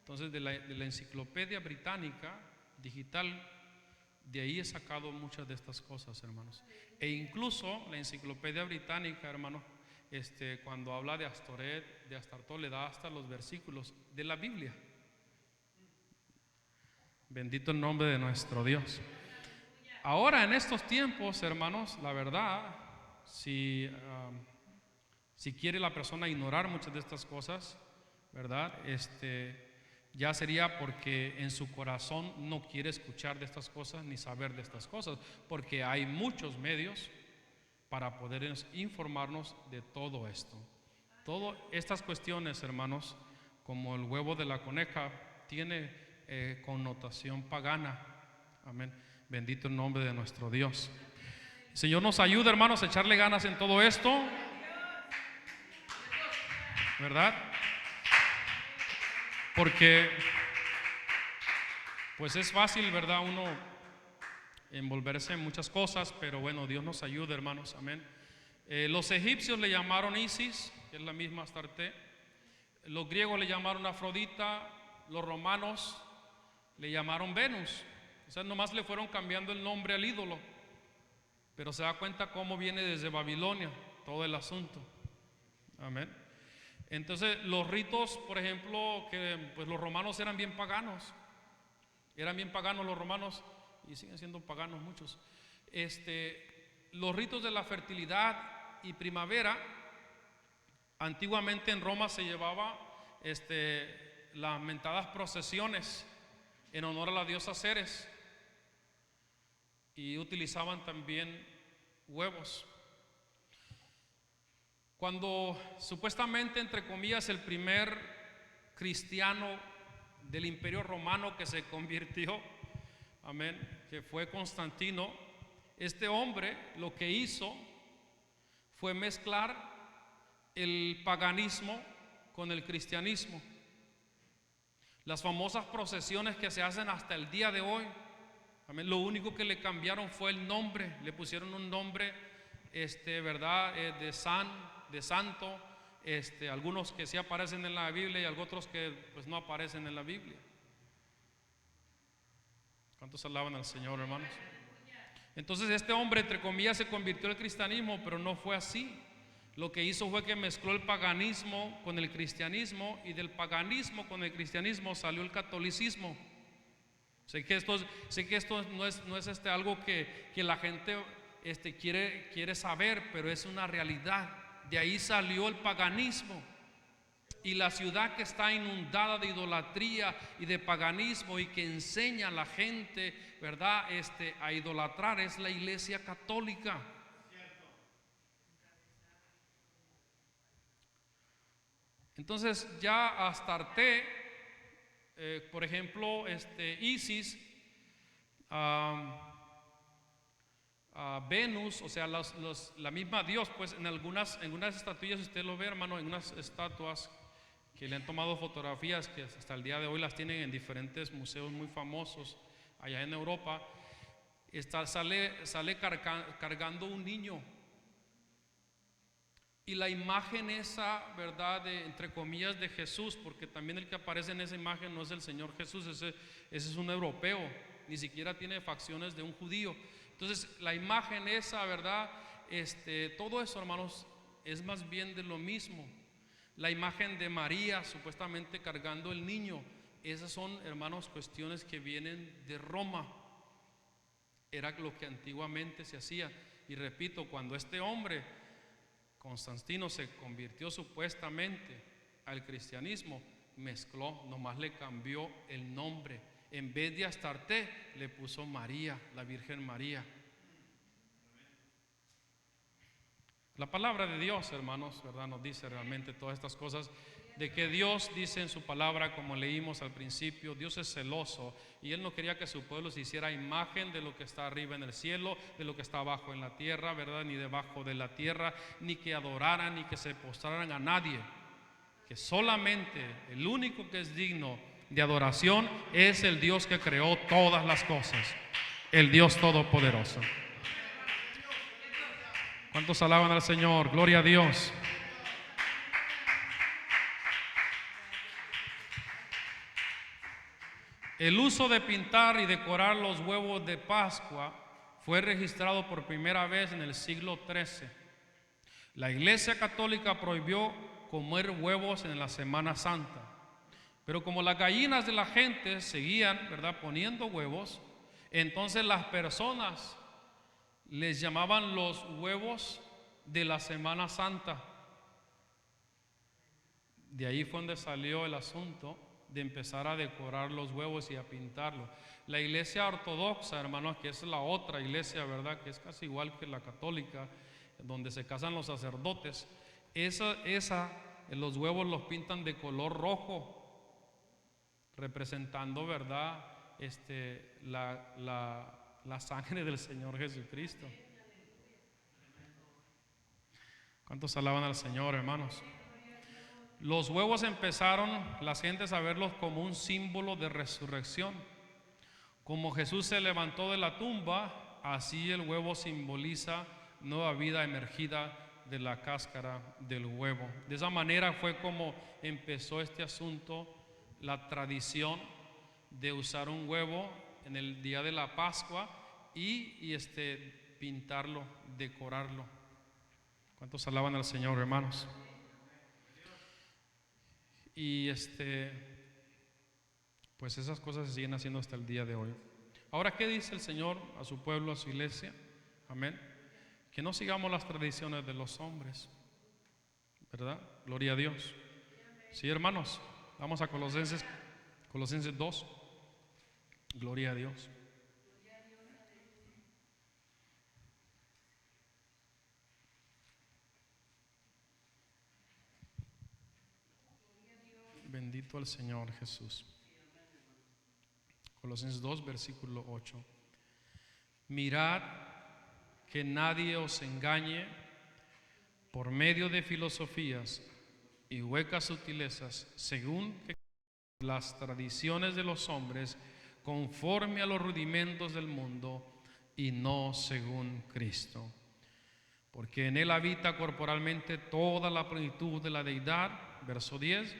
Entonces, de la enciclopedia británica digital, de ahí he sacado muchas de estas cosas, hermanos. E incluso la enciclopedia británica, hermanos, cuando habla de Astarté, le da hasta los versículos de la Biblia. Bendito el nombre de nuestro Dios. Ahora, en estos tiempos, hermanos, la verdad, si quiere la persona ignorar muchas de estas cosas, ¿verdad?, ya sería porque en su corazón no quiere escuchar de estas cosas ni saber de estas cosas, porque hay muchos medios para poder informarnos de todo esto. Todas estas cuestiones, hermanos, como el huevo de la coneja, tiene connotación pagana. Amén. Bendito el nombre de nuestro Dios. El Señor nos ayuda, hermanos, a echarle ganas en todo esto, ¿verdad? Porque pues es fácil, ¿verdad?, uno envolverse en muchas cosas, pero bueno, Dios nos ayuda, hermanos. Amén. Los egipcios le llamaron Isis, que es la misma Astarte. Los griegos le llamaron Afrodita. Los romanos le llamaron Venus. O sea, nomás le fueron cambiando el nombre al ídolo, pero se da cuenta cómo viene desde Babilonia todo el asunto. Amén. Entonces, los ritos, por ejemplo, que pues los romanos eran bien paganos los romanos, y siguen siendo paganos muchos. Los ritos de la fertilidad y primavera, antiguamente en Roma se llevaba las mentadas procesiones en honor a la diosa Ceres, y utilizaban también huevos. Cuando supuestamente, entre comillas, el primer cristiano del Imperio Romano que se convirtió, amén, que fue Constantino, este hombre lo que hizo fue mezclar el paganismo con el cristianismo. Las famosas procesiones que se hacen hasta el día de hoy, amén, lo único que le cambiaron fue el nombre, le pusieron un nombre, ¿verdad? De santo, algunos que sí aparecen en la Biblia y otros que pues no aparecen en la Biblia. ¿Cuántos alaban al Señor, hermanos? Entonces este hombre, entre comillas, se convirtió al cristianismo, pero no fue así. Lo que hizo fue que mezcló el paganismo con el cristianismo, y del paganismo con el cristianismo salió el catolicismo. Sé que esto no es algo que la gente quiere saber, pero es una realidad. De ahí salió el paganismo. Y la ciudad que está inundada de idolatría y de paganismo y que enseña a la gente, ¿verdad?, a idolatrar, es la Iglesia Católica. Entonces ya Astarte, por ejemplo, Isis, Venus, o sea, la misma Dios, pues en algunas estatuillas, usted lo ve, hermano, en unas estatuas que le han tomado fotografías, que hasta el día de hoy las tienen en diferentes museos muy famosos allá en Europa, sale cargando un niño. Y la imagen esa, ¿verdad?, entre comillas, de Jesús, porque también el que aparece en esa imagen no es el Señor Jesús, ese es un europeo, ni siquiera tiene facciones de un judío. Entonces la imagen esa, ¿verdad?, todo eso, hermanos, es más bien de lo mismo. La imagen de María supuestamente cargando el niño, esas son, hermanos, cuestiones que vienen de Roma. Era lo que antiguamente se hacía. Y repito, cuando este hombre Constantino se convirtió supuestamente al cristianismo, mezcló, nomás le cambió el nombre. En vez de Astarte, le puso María, la Virgen María. La palabra de Dios, hermanos, ¿verdad?, nos dice realmente todas estas cosas, de que Dios dice en su palabra, como leímos al principio, Dios es celoso y Él no quería que su pueblo se hiciera imagen de lo que está arriba en el cielo, de lo que está abajo en la tierra, ¿verdad?, ni debajo de la tierra, ni que adoraran, ni que se postraran a nadie. Que solamente el único que es digno de adoración es el Dios que creó todas las cosas, el Dios todopoderoso. ¿Cuántos alaban al Señor? Gloria a Dios. El uso de pintar y decorar los huevos de Pascua fue registrado por primera vez en el siglo XIII. La Iglesia Católica prohibió comer huevos en la Semana Santa, pero como las gallinas de la gente seguían, ¿verdad?, poniendo huevos, entonces las personas les llamaban los huevos de la Semana Santa. De ahí fue donde salió el asunto de empezar a decorar los huevos y a pintarlos. La iglesia ortodoxa, hermanos, que es la otra iglesia, ¿verdad?, que es casi igual que la católica, donde se casan los sacerdotes, los huevos los pintan de color rojo, representando, ¿verdad?, la sangre del Señor Jesucristo. ¿Cuántos alaban al Señor, hermanos? Los huevos empezaron las gentes a verlos como un símbolo de resurrección. Como Jesús se levantó de la tumba, así el huevo simboliza nueva vida emergida de la cáscara del huevo. De esa manera fue como empezó este asunto, la tradición de usar un huevo en el día de la Pascua y pintarlo, decorarlo. ¿Cuántos alaban al Señor, hermanos? Y pues esas cosas se siguen haciendo hasta el día de hoy. Ahora, ¿qué dice el Señor a su pueblo, a su iglesia? Amén. Que no sigamos las tradiciones de los hombres, ¿verdad? Gloria a Dios. Sí, hermanos, vamos a Colosenses 2. Gloria a Dios. Bendito el Señor Jesús. Colosenses 2, versículo 8. Mirad que nadie os engañe por medio de filosofías y huecas sutilezas, según que las tradiciones de los hombres, conforme a los rudimentos del mundo y no según Cristo. Porque en Él habita corporalmente toda la plenitud de la deidad, verso 10,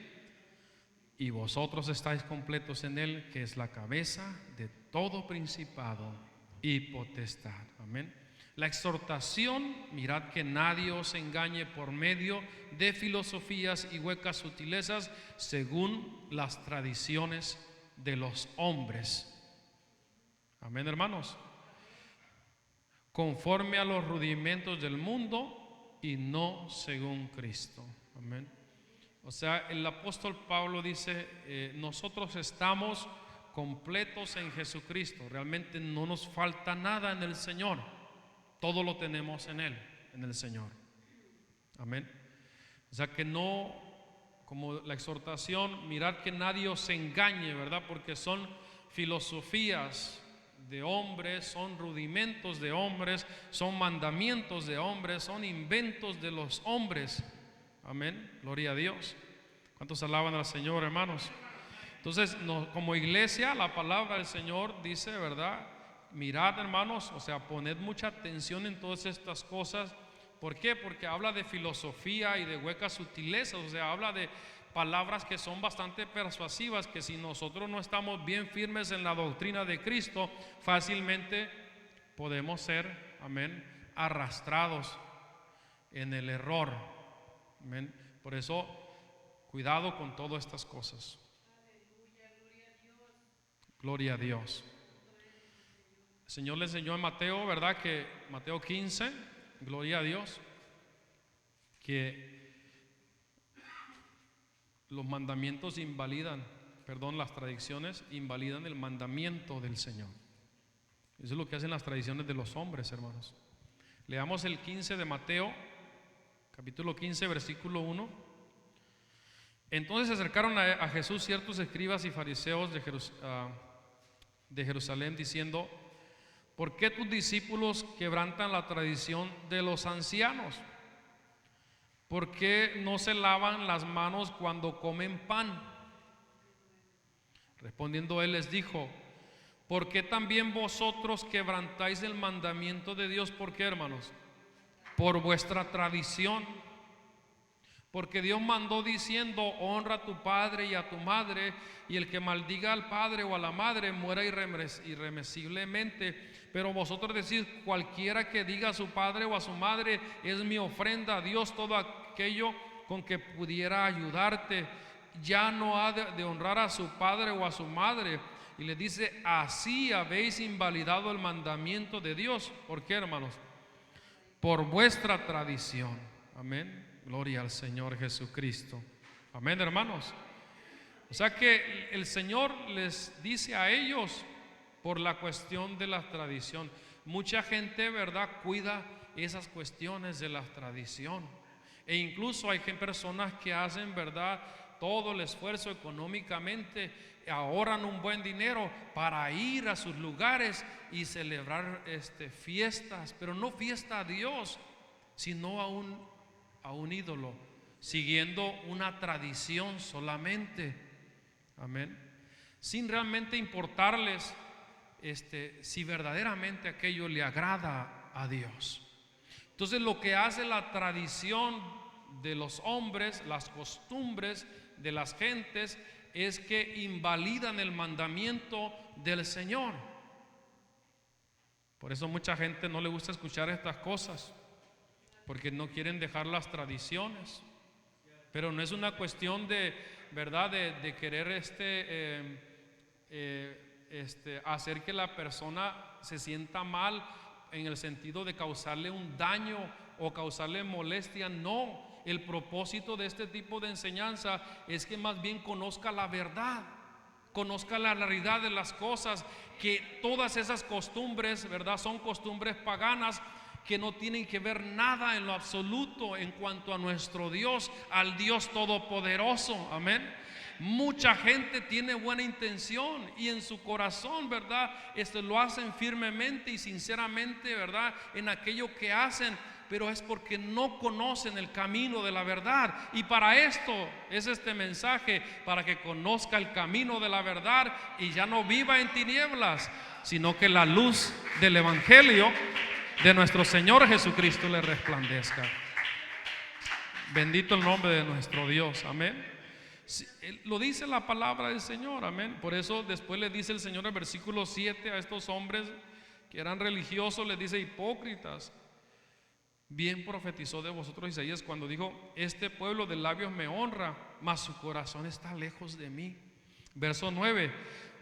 y vosotros estáis completos en Él, que es la cabeza de todo principado y potestad. Amén. La exhortación, mirad que nadie os engañe por medio de filosofías y huecas sutilezas, según las tradiciones de los hombres. Amén, hermanos. Conforme a los rudimentos del mundo y no según Cristo. Amén. O sea, el apóstol Pablo dice, nosotros estamos completos en Jesucristo. Realmente no nos falta nada en el Señor. Todo lo tenemos en Él, en el Señor. Amén. O sea que no, como la exhortación, mirad que nadie os engañe, ¿verdad? Porque son filosofías de hombres, son rudimentos de hombres, son mandamientos de hombres, son inventos de los hombres. Amén, gloria a Dios. ¿Cuántos alaban al Señor, hermanos? Entonces, como iglesia, la palabra del Señor dice, ¿verdad? Mirad, hermanos, o sea, poned mucha atención en todas estas cosas. ¿Por qué? Porque habla de filosofía y de huecas sutilezas, o sea, habla de palabras que son bastante persuasivas, que si nosotros no estamos bien firmes en la doctrina de Cristo, fácilmente podemos ser, amén, arrastrados en el error. Amén. Por eso, cuidado con todas estas cosas. Gloria a Dios. El Señor le enseñó en Mateo, ¿verdad? Que Mateo 15, gloria a Dios, que los mandamientos invalidan, las tradiciones invalidan el mandamiento del Señor. Eso es lo que hacen las tradiciones de los hombres, hermanos. Leamos el 15 de Mateo, capítulo 15, versículo 1. Entonces se acercaron a Jesús ciertos escribas y fariseos de Jerusalén, diciendo: ¿por qué tus discípulos quebrantan la tradición de los ancianos? ¿Por qué no se lavan las manos cuando comen pan? Respondiendo él les dijo: ¿por qué también vosotros quebrantáis el mandamiento de Dios? ¿Por qué, hermanos? Por vuestra tradición. Porque Dios mandó diciendo: honra a tu padre y a tu madre, y el que maldiga al padre o a la madre muera irremisiblemente. Pero vosotros decís: cualquiera que diga a su padre o a su madre es mi ofrenda a Dios, todo aquello con que pudiera ayudarte, ya no ha de honrar a su padre o a su madre. Y le dice: así habéis invalidado el mandamiento de Dios. ¿Por qué, hermanos? Por vuestra tradición. Amén. Gloria al Señor Jesucristo. Amén, hermanos. O sea que el Señor les dice a ellos por la cuestión de la tradición. Mucha gente, ¿verdad?, cuida esas cuestiones de la tradición. E incluso hay personas que hacen, ¿verdad?, todo el esfuerzo económicamente, ahorran un buen dinero para ir a sus lugares y celebrar fiestas, pero no fiesta a Dios, sino a un ídolo, siguiendo una tradición solamente. Amén. Sin realmente importarles si verdaderamente aquello le agrada a Dios. Entonces, lo que hace la tradición de los hombres, las costumbres de las gentes, es que invalidan el mandamiento del Señor. Por eso mucha gente no le gusta escuchar estas cosas, porque no quieren dejar las tradiciones. Pero no es una cuestión de, ¿verdad?, de querer hacer que la persona se sienta mal, en el sentido de causarle un daño o causarle molestia. No, el propósito de este tipo de enseñanza es que más bien conozca la verdad, conozca la realidad de las cosas, que todas esas costumbres, ¿verdad?, son costumbres paganas que no tienen que ver nada en lo absoluto en cuanto a nuestro Dios, al Dios Todopoderoso. Amén. Mucha gente tiene buena intención y en su corazón, ¿verdad?, lo hacen firmemente y sinceramente, ¿verdad?, en aquello que hacen, pero es porque no conocen el camino de la verdad. Y para esto es este mensaje, para que conozca el camino de la verdad y ya no viva en tinieblas, sino que la luz del Evangelio de nuestro Señor Jesucristo le resplandezca. Bendito el nombre de nuestro Dios, amén. Lo dice la palabra del Señor, amén. Por eso después le dice el Señor en el versículo 7 a estos hombres que eran religiosos, les dice: hipócritas, bien profetizó de vosotros Isaías cuando dijo: este pueblo de labios me honra, mas su corazón está lejos de mí. Verso 9: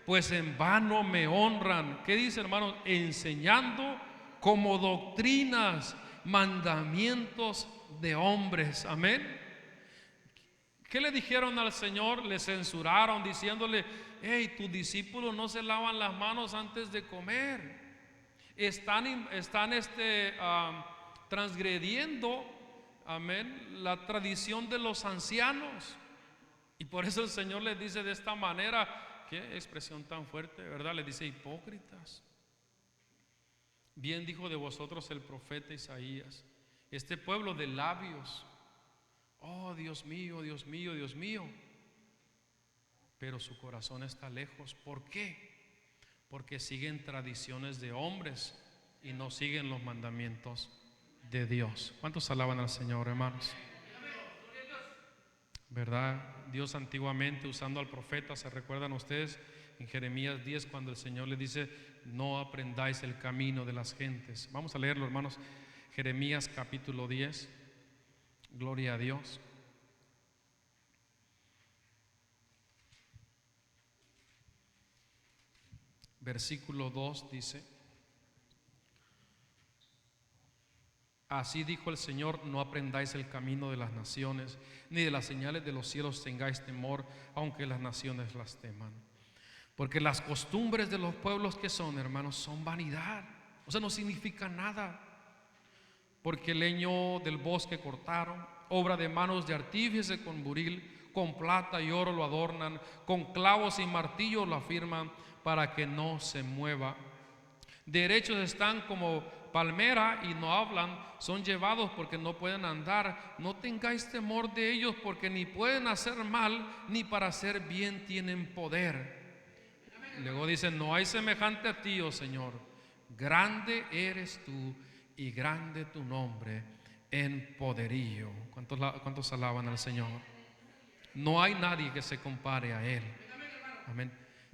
pues en vano me honran. ¿Qué dice, hermanos? Enseñando como doctrinas, mandamientos de hombres. Amén. ¿Qué le dijeron al Señor? Le censuraron diciéndole: hey, tus discípulos no se lavan las manos antes de comer. Están transgrediendo, amén, la tradición de los ancianos. Y por eso el Señor les dice de esta manera. Qué expresión tan fuerte, ¿verdad? Les dice: hipócritas. Bien dijo de vosotros el profeta Isaías: este pueblo de labios, oh Dios mío, Dios mío, Dios mío, pero su corazón está lejos. ¿Por qué? Porque siguen tradiciones de hombres y no siguen los mandamientos de Dios. ¿Cuántos alaban al Señor, hermanos? ¿Verdad? Dios antiguamente, usando al profeta, ¿se recuerdan ustedes? En Jeremías 10, cuando el Señor le dice: no aprendáis el camino de las gentes. Vamos a leerlo, hermanos. Jeremías capítulo 10. Gloria a Dios. Versículo 2 dice: así dijo el Señor: no aprendáis el camino de las naciones, ni de las señales de los cielos tengáis temor, aunque las naciones las teman. Porque las costumbres de los pueblos, que son, hermanos, son vanidad. O sea, no significa nada. Porque el leño del bosque cortaron, obra de manos de artífice con buril, con plata y oro lo adornan, con clavos y martillos lo afirman, para que no se mueva. Derechos están como palmera y no hablan, son llevados porque no pueden andar. No tengáis temor de ellos, porque ni pueden hacer mal, ni para hacer bien tienen poder. Luego dice: no hay semejante a ti, oh Señor, grande eres tú y grande tu nombre en poderío. ¿Cuántos alaban al Señor? No hay nadie que se compare a Él. Amén.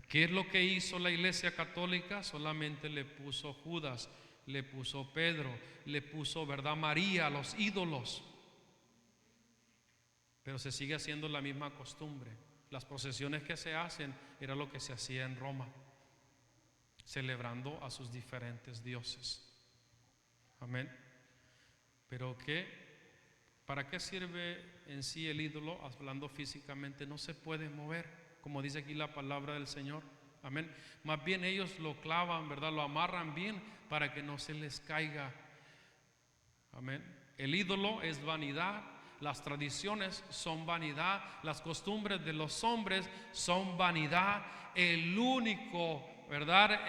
¿Qué es lo que hizo la Iglesia Católica? Solamente le puso Judas, le puso Pedro, le puso, ¿verdad?, María a los ídolos. Pero se sigue haciendo la misma costumbre. Las procesiones que se hacen era lo que se hacía en Roma, celebrando a sus diferentes dioses. Amén. Pero ¿para qué sirve en sí el ídolo? Hablando físicamente, no se puede mover, como dice aquí la palabra del Señor. Amén. Más bien ellos lo clavan, ¿verdad? Lo amarran bien para que no se les caiga. Amén. El ídolo es vanidad. Las tradiciones son vanidad. Las costumbres de los hombres son vanidad. El único, ¿verdad?,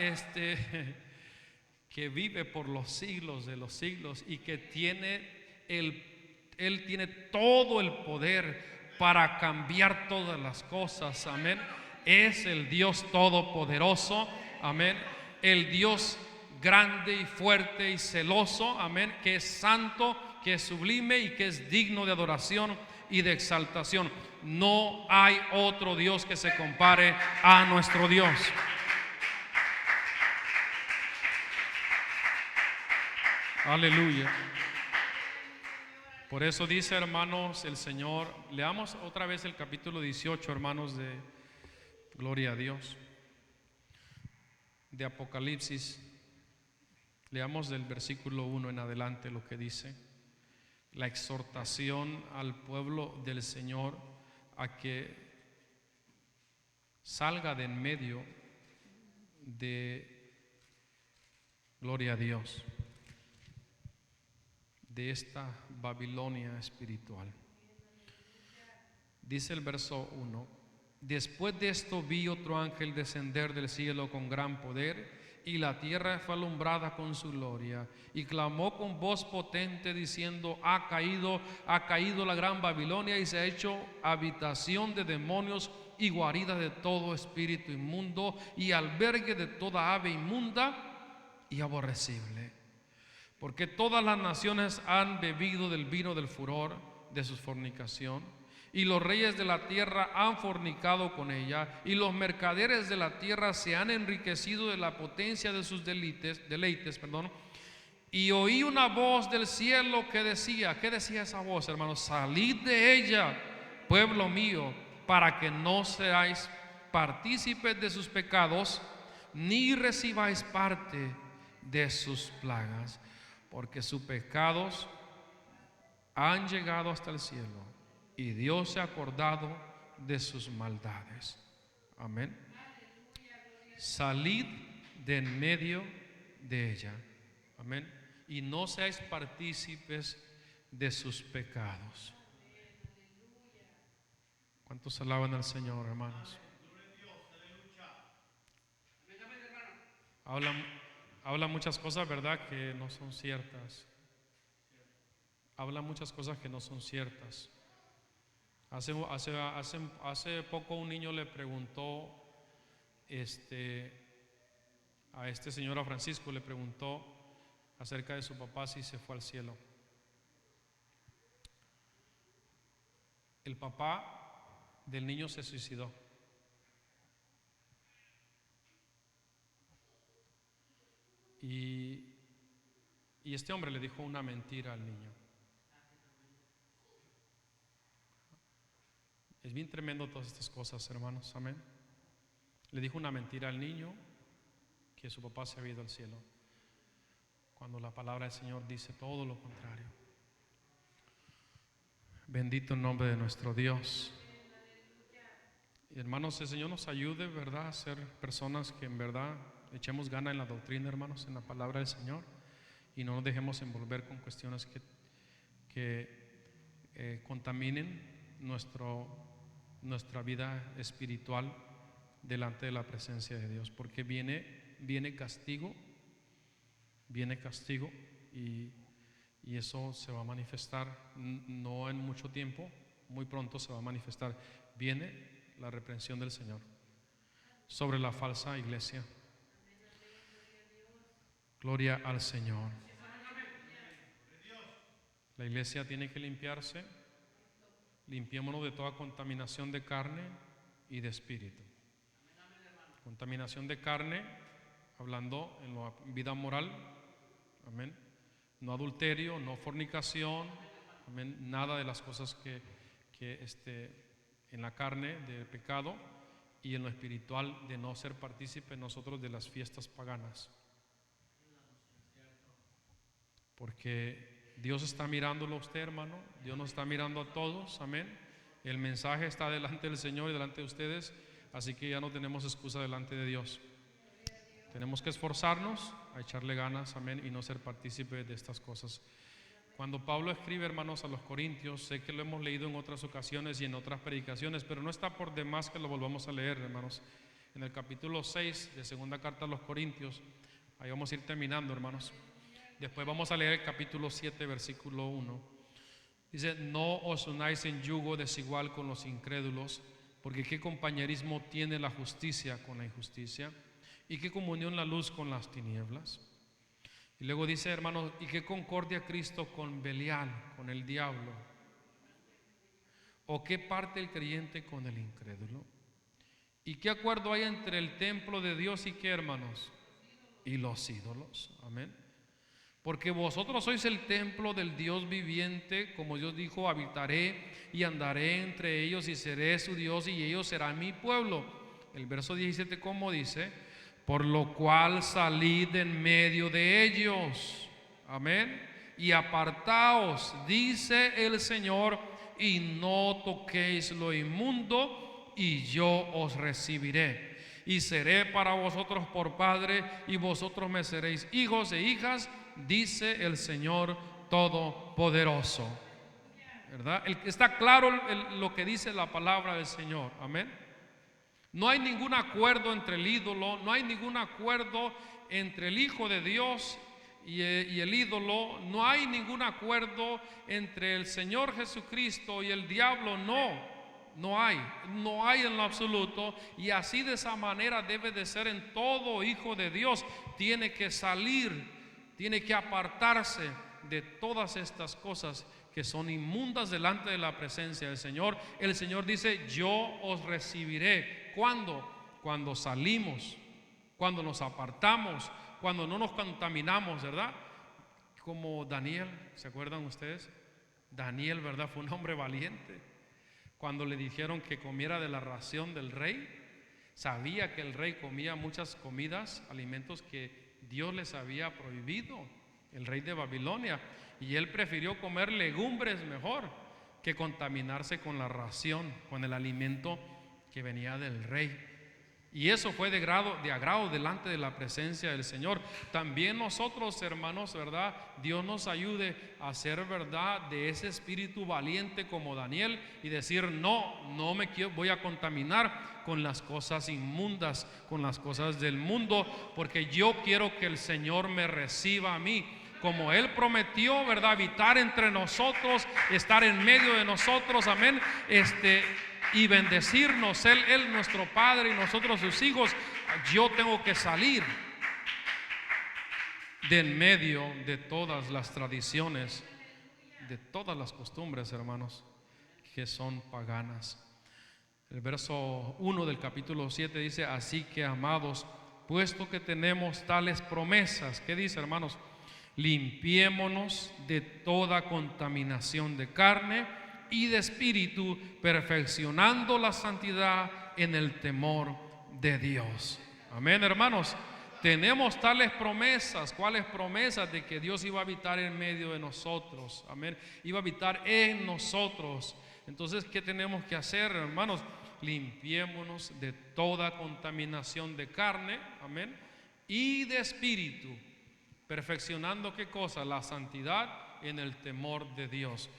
que vive por los siglos de los siglos y que Él tiene todo el poder para cambiar todas las cosas. Amén. Es el Dios todopoderoso. Amén. El Dios grande y fuerte y celoso. Amén. Que es santo, que es sublime y que es digno de adoración y de exaltación. No hay otro Dios que se compare a nuestro Dios. Aleluya. Por eso dice, hermanos, el Señor. Leamos otra vez el capítulo 18, hermanos, de Gloria a Dios, de Apocalipsis. Leamos del versículo 1 en adelante lo que dice. La exhortación al pueblo del Señor a que salga de en medio de, gloria a Dios, de esta Babilonia espiritual. Dice el verso 1: después de esto vi otro ángel descender del cielo con gran poder, y la tierra fue alumbrada con su gloria. Y clamó con voz potente diciendo: ha caído la gran Babilonia, y se ha hecho habitación de demonios y guarida de todo espíritu inmundo y albergue de toda ave inmunda y aborrecible. Porque todas las naciones han bebido del vino del furor de su fornicación, y los reyes de la tierra han fornicado con ella, y los mercaderes de la tierra se han enriquecido de la potencia de sus deleites. Y oí una voz del cielo que decía, ¿qué decía esa voz, hermanos? Salid de ella, pueblo mío, para que no seáis partícipes de sus pecados, ni recibáis parte de sus plagas, porque sus pecados han llegado hasta el cielo, y Dios se ha acordado de sus maldades. Amén. Salid de en medio de ella. Amén. Y no seáis partícipes de sus pecados. ¿Cuántos alaban al Señor, hermanos? Habla muchas cosas, ¿verdad?, que no son ciertas. Habla muchas cosas que no son ciertas. Hace poco un niño le preguntó a este señor, a Francisco, le preguntó acerca de su papá, si se fue al cielo. El papá del niño se suicidó. Y este hombre le dijo una mentira al niño. Es bien tremendo todas estas cosas, hermanos. Amén. Le dijo una mentira al niño, que su papá se había ido al cielo, cuando la palabra del Señor dice todo lo contrario. Bendito el nombre de nuestro Dios. Y hermanos, el Señor nos ayude, ¿verdad?, a ser personas que en verdad echemos gana en la doctrina, hermanos, en la palabra del Señor, y no nos dejemos envolver con cuestiones que contaminen nuestra vida espiritual delante de la presencia de Dios, porque viene castigo, y eso se va a manifestar no en mucho tiempo, muy pronto se va a manifestar. Viene la reprensión del Señor sobre la falsa iglesia. Gloria al Señor. La iglesia tiene que limpiarse. Limpiémonos de toda contaminación de carne y de espíritu. Contaminación de carne, hablando en la vida moral. Amén. No adulterio, no fornicación. Amén. Nada de las cosas que en la carne de pecado, y en lo espiritual de no ser partícipe nosotros de las fiestas paganas. Porque Dios está mirándolo a usted, hermano. Dios nos está mirando a todos. Amén. El mensaje está delante del Señor y delante de ustedes, así que ya no tenemos excusa delante de Dios. Tenemos que esforzarnos a echarle ganas, amén, y no ser partícipes de estas cosas. Cuando Pablo escribe, hermanos, a los Corintios, sé que lo hemos leído en otras ocasiones y en otras predicaciones, pero no está por demás que lo volvamos a leer, hermanos. En el capítulo 6 de segunda carta a los Corintios, ahí vamos a ir terminando, hermanos. Después vamos a leer el capítulo 7, versículo 1. Dice: no os unáis en yugo desigual con los incrédulos, porque qué compañerismo tiene la justicia con la injusticia, y qué comunión la luz con las tinieblas. Y luego dice, hermanos, y qué concordia Cristo con Belial, con el diablo, o qué parte el creyente con el incrédulo, y qué acuerdo hay entre el templo de Dios y qué, hermanos, y los ídolos. Amén. Porque vosotros sois el templo del Dios viviente, como Dios dijo: habitaré y andaré entre ellos y seré su Dios y ellos serán mi pueblo. El verso 17, como dice: por lo cual salid en medio de ellos, amén, y apartaos, dice el Señor, y no toquéis lo inmundo, y yo os recibiré, y seré para vosotros por padre, y vosotros me seréis hijos e hijas, dice el Señor Todopoderoso. ¿Verdad? Está claro lo que dice la palabra del Señor. Amén. No hay ningún acuerdo entre el ídolo, no hay ningún acuerdo entre el Hijo de Dios y el ídolo, no hay ningún acuerdo entre el Señor Jesucristo y el diablo, no hay en lo absoluto. Y así, de esa manera debe de ser en todo hijo de Dios. Tiene que salir, tiene que apartarse de todas estas cosas que son inmundas delante de la presencia del Señor. El Señor dice: yo os recibiré. ¿Cuándo? Cuando salimos, cuando nos apartamos, cuando no nos contaminamos, ¿verdad? Como Daniel, ¿se acuerdan ustedes? Daniel, ¿verdad? Fue un hombre valiente. Cuando le dijeron que comiera de la ración del rey, sabía que el rey comía muchas comidas, alimentos que Dios les había prohibido, el rey de Babilonia, y él prefirió comer legumbres mejor que contaminarse con la ración, con el alimento que venía del rey. Y eso fue de agrado delante de la presencia del Señor. También nosotros, hermanos, ¿verdad? Dios nos ayude a ser, ¿verdad?, de ese espíritu valiente como Daniel, y decir: no me voy a contaminar con las cosas inmundas, con las cosas del mundo, porque yo quiero que el Señor me reciba a mí. Como Él prometió, ¿verdad?, habitar entre nosotros, estar en medio de nosotros, amén, y bendecirnos, Él nuestro Padre y nosotros sus hijos. Yo tengo que salir de en medio de todas las tradiciones, de todas las costumbres, hermanos, que son paganas. El verso 1 del capítulo 7 dice: así que, amados, puesto que tenemos tales promesas, ¿qué dice, hermanos? Limpiémonos de toda contaminación de carne y de espíritu, perfeccionando la santidad en el temor de Dios. Amén, hermanos. Tenemos tales promesas. ¿Cuáles promesas? De que Dios iba a habitar en medio de nosotros. Amén. Iba a habitar en nosotros. Entonces, ¿qué tenemos que hacer, hermanos? Limpiémonos de toda contaminación de carne, amén, y de espíritu, perfeccionando, ¿qué cosa? La santidad en el temor de Dios.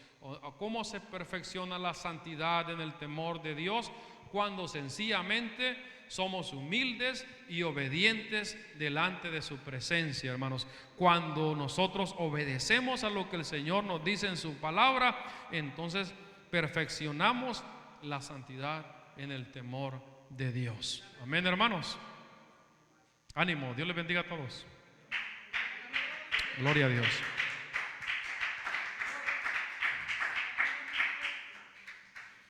¿Cómo se perfecciona la santidad en el temor de Dios? Cuando sencillamente somos humildes y obedientes delante de su presencia, hermanos. Cuando nosotros obedecemos a lo que el Señor nos dice en su palabra, entonces perfeccionamos la santidad en el temor de Dios. Amén, hermanos. Ánimo, Dios les bendiga a todos. Gloria a Dios.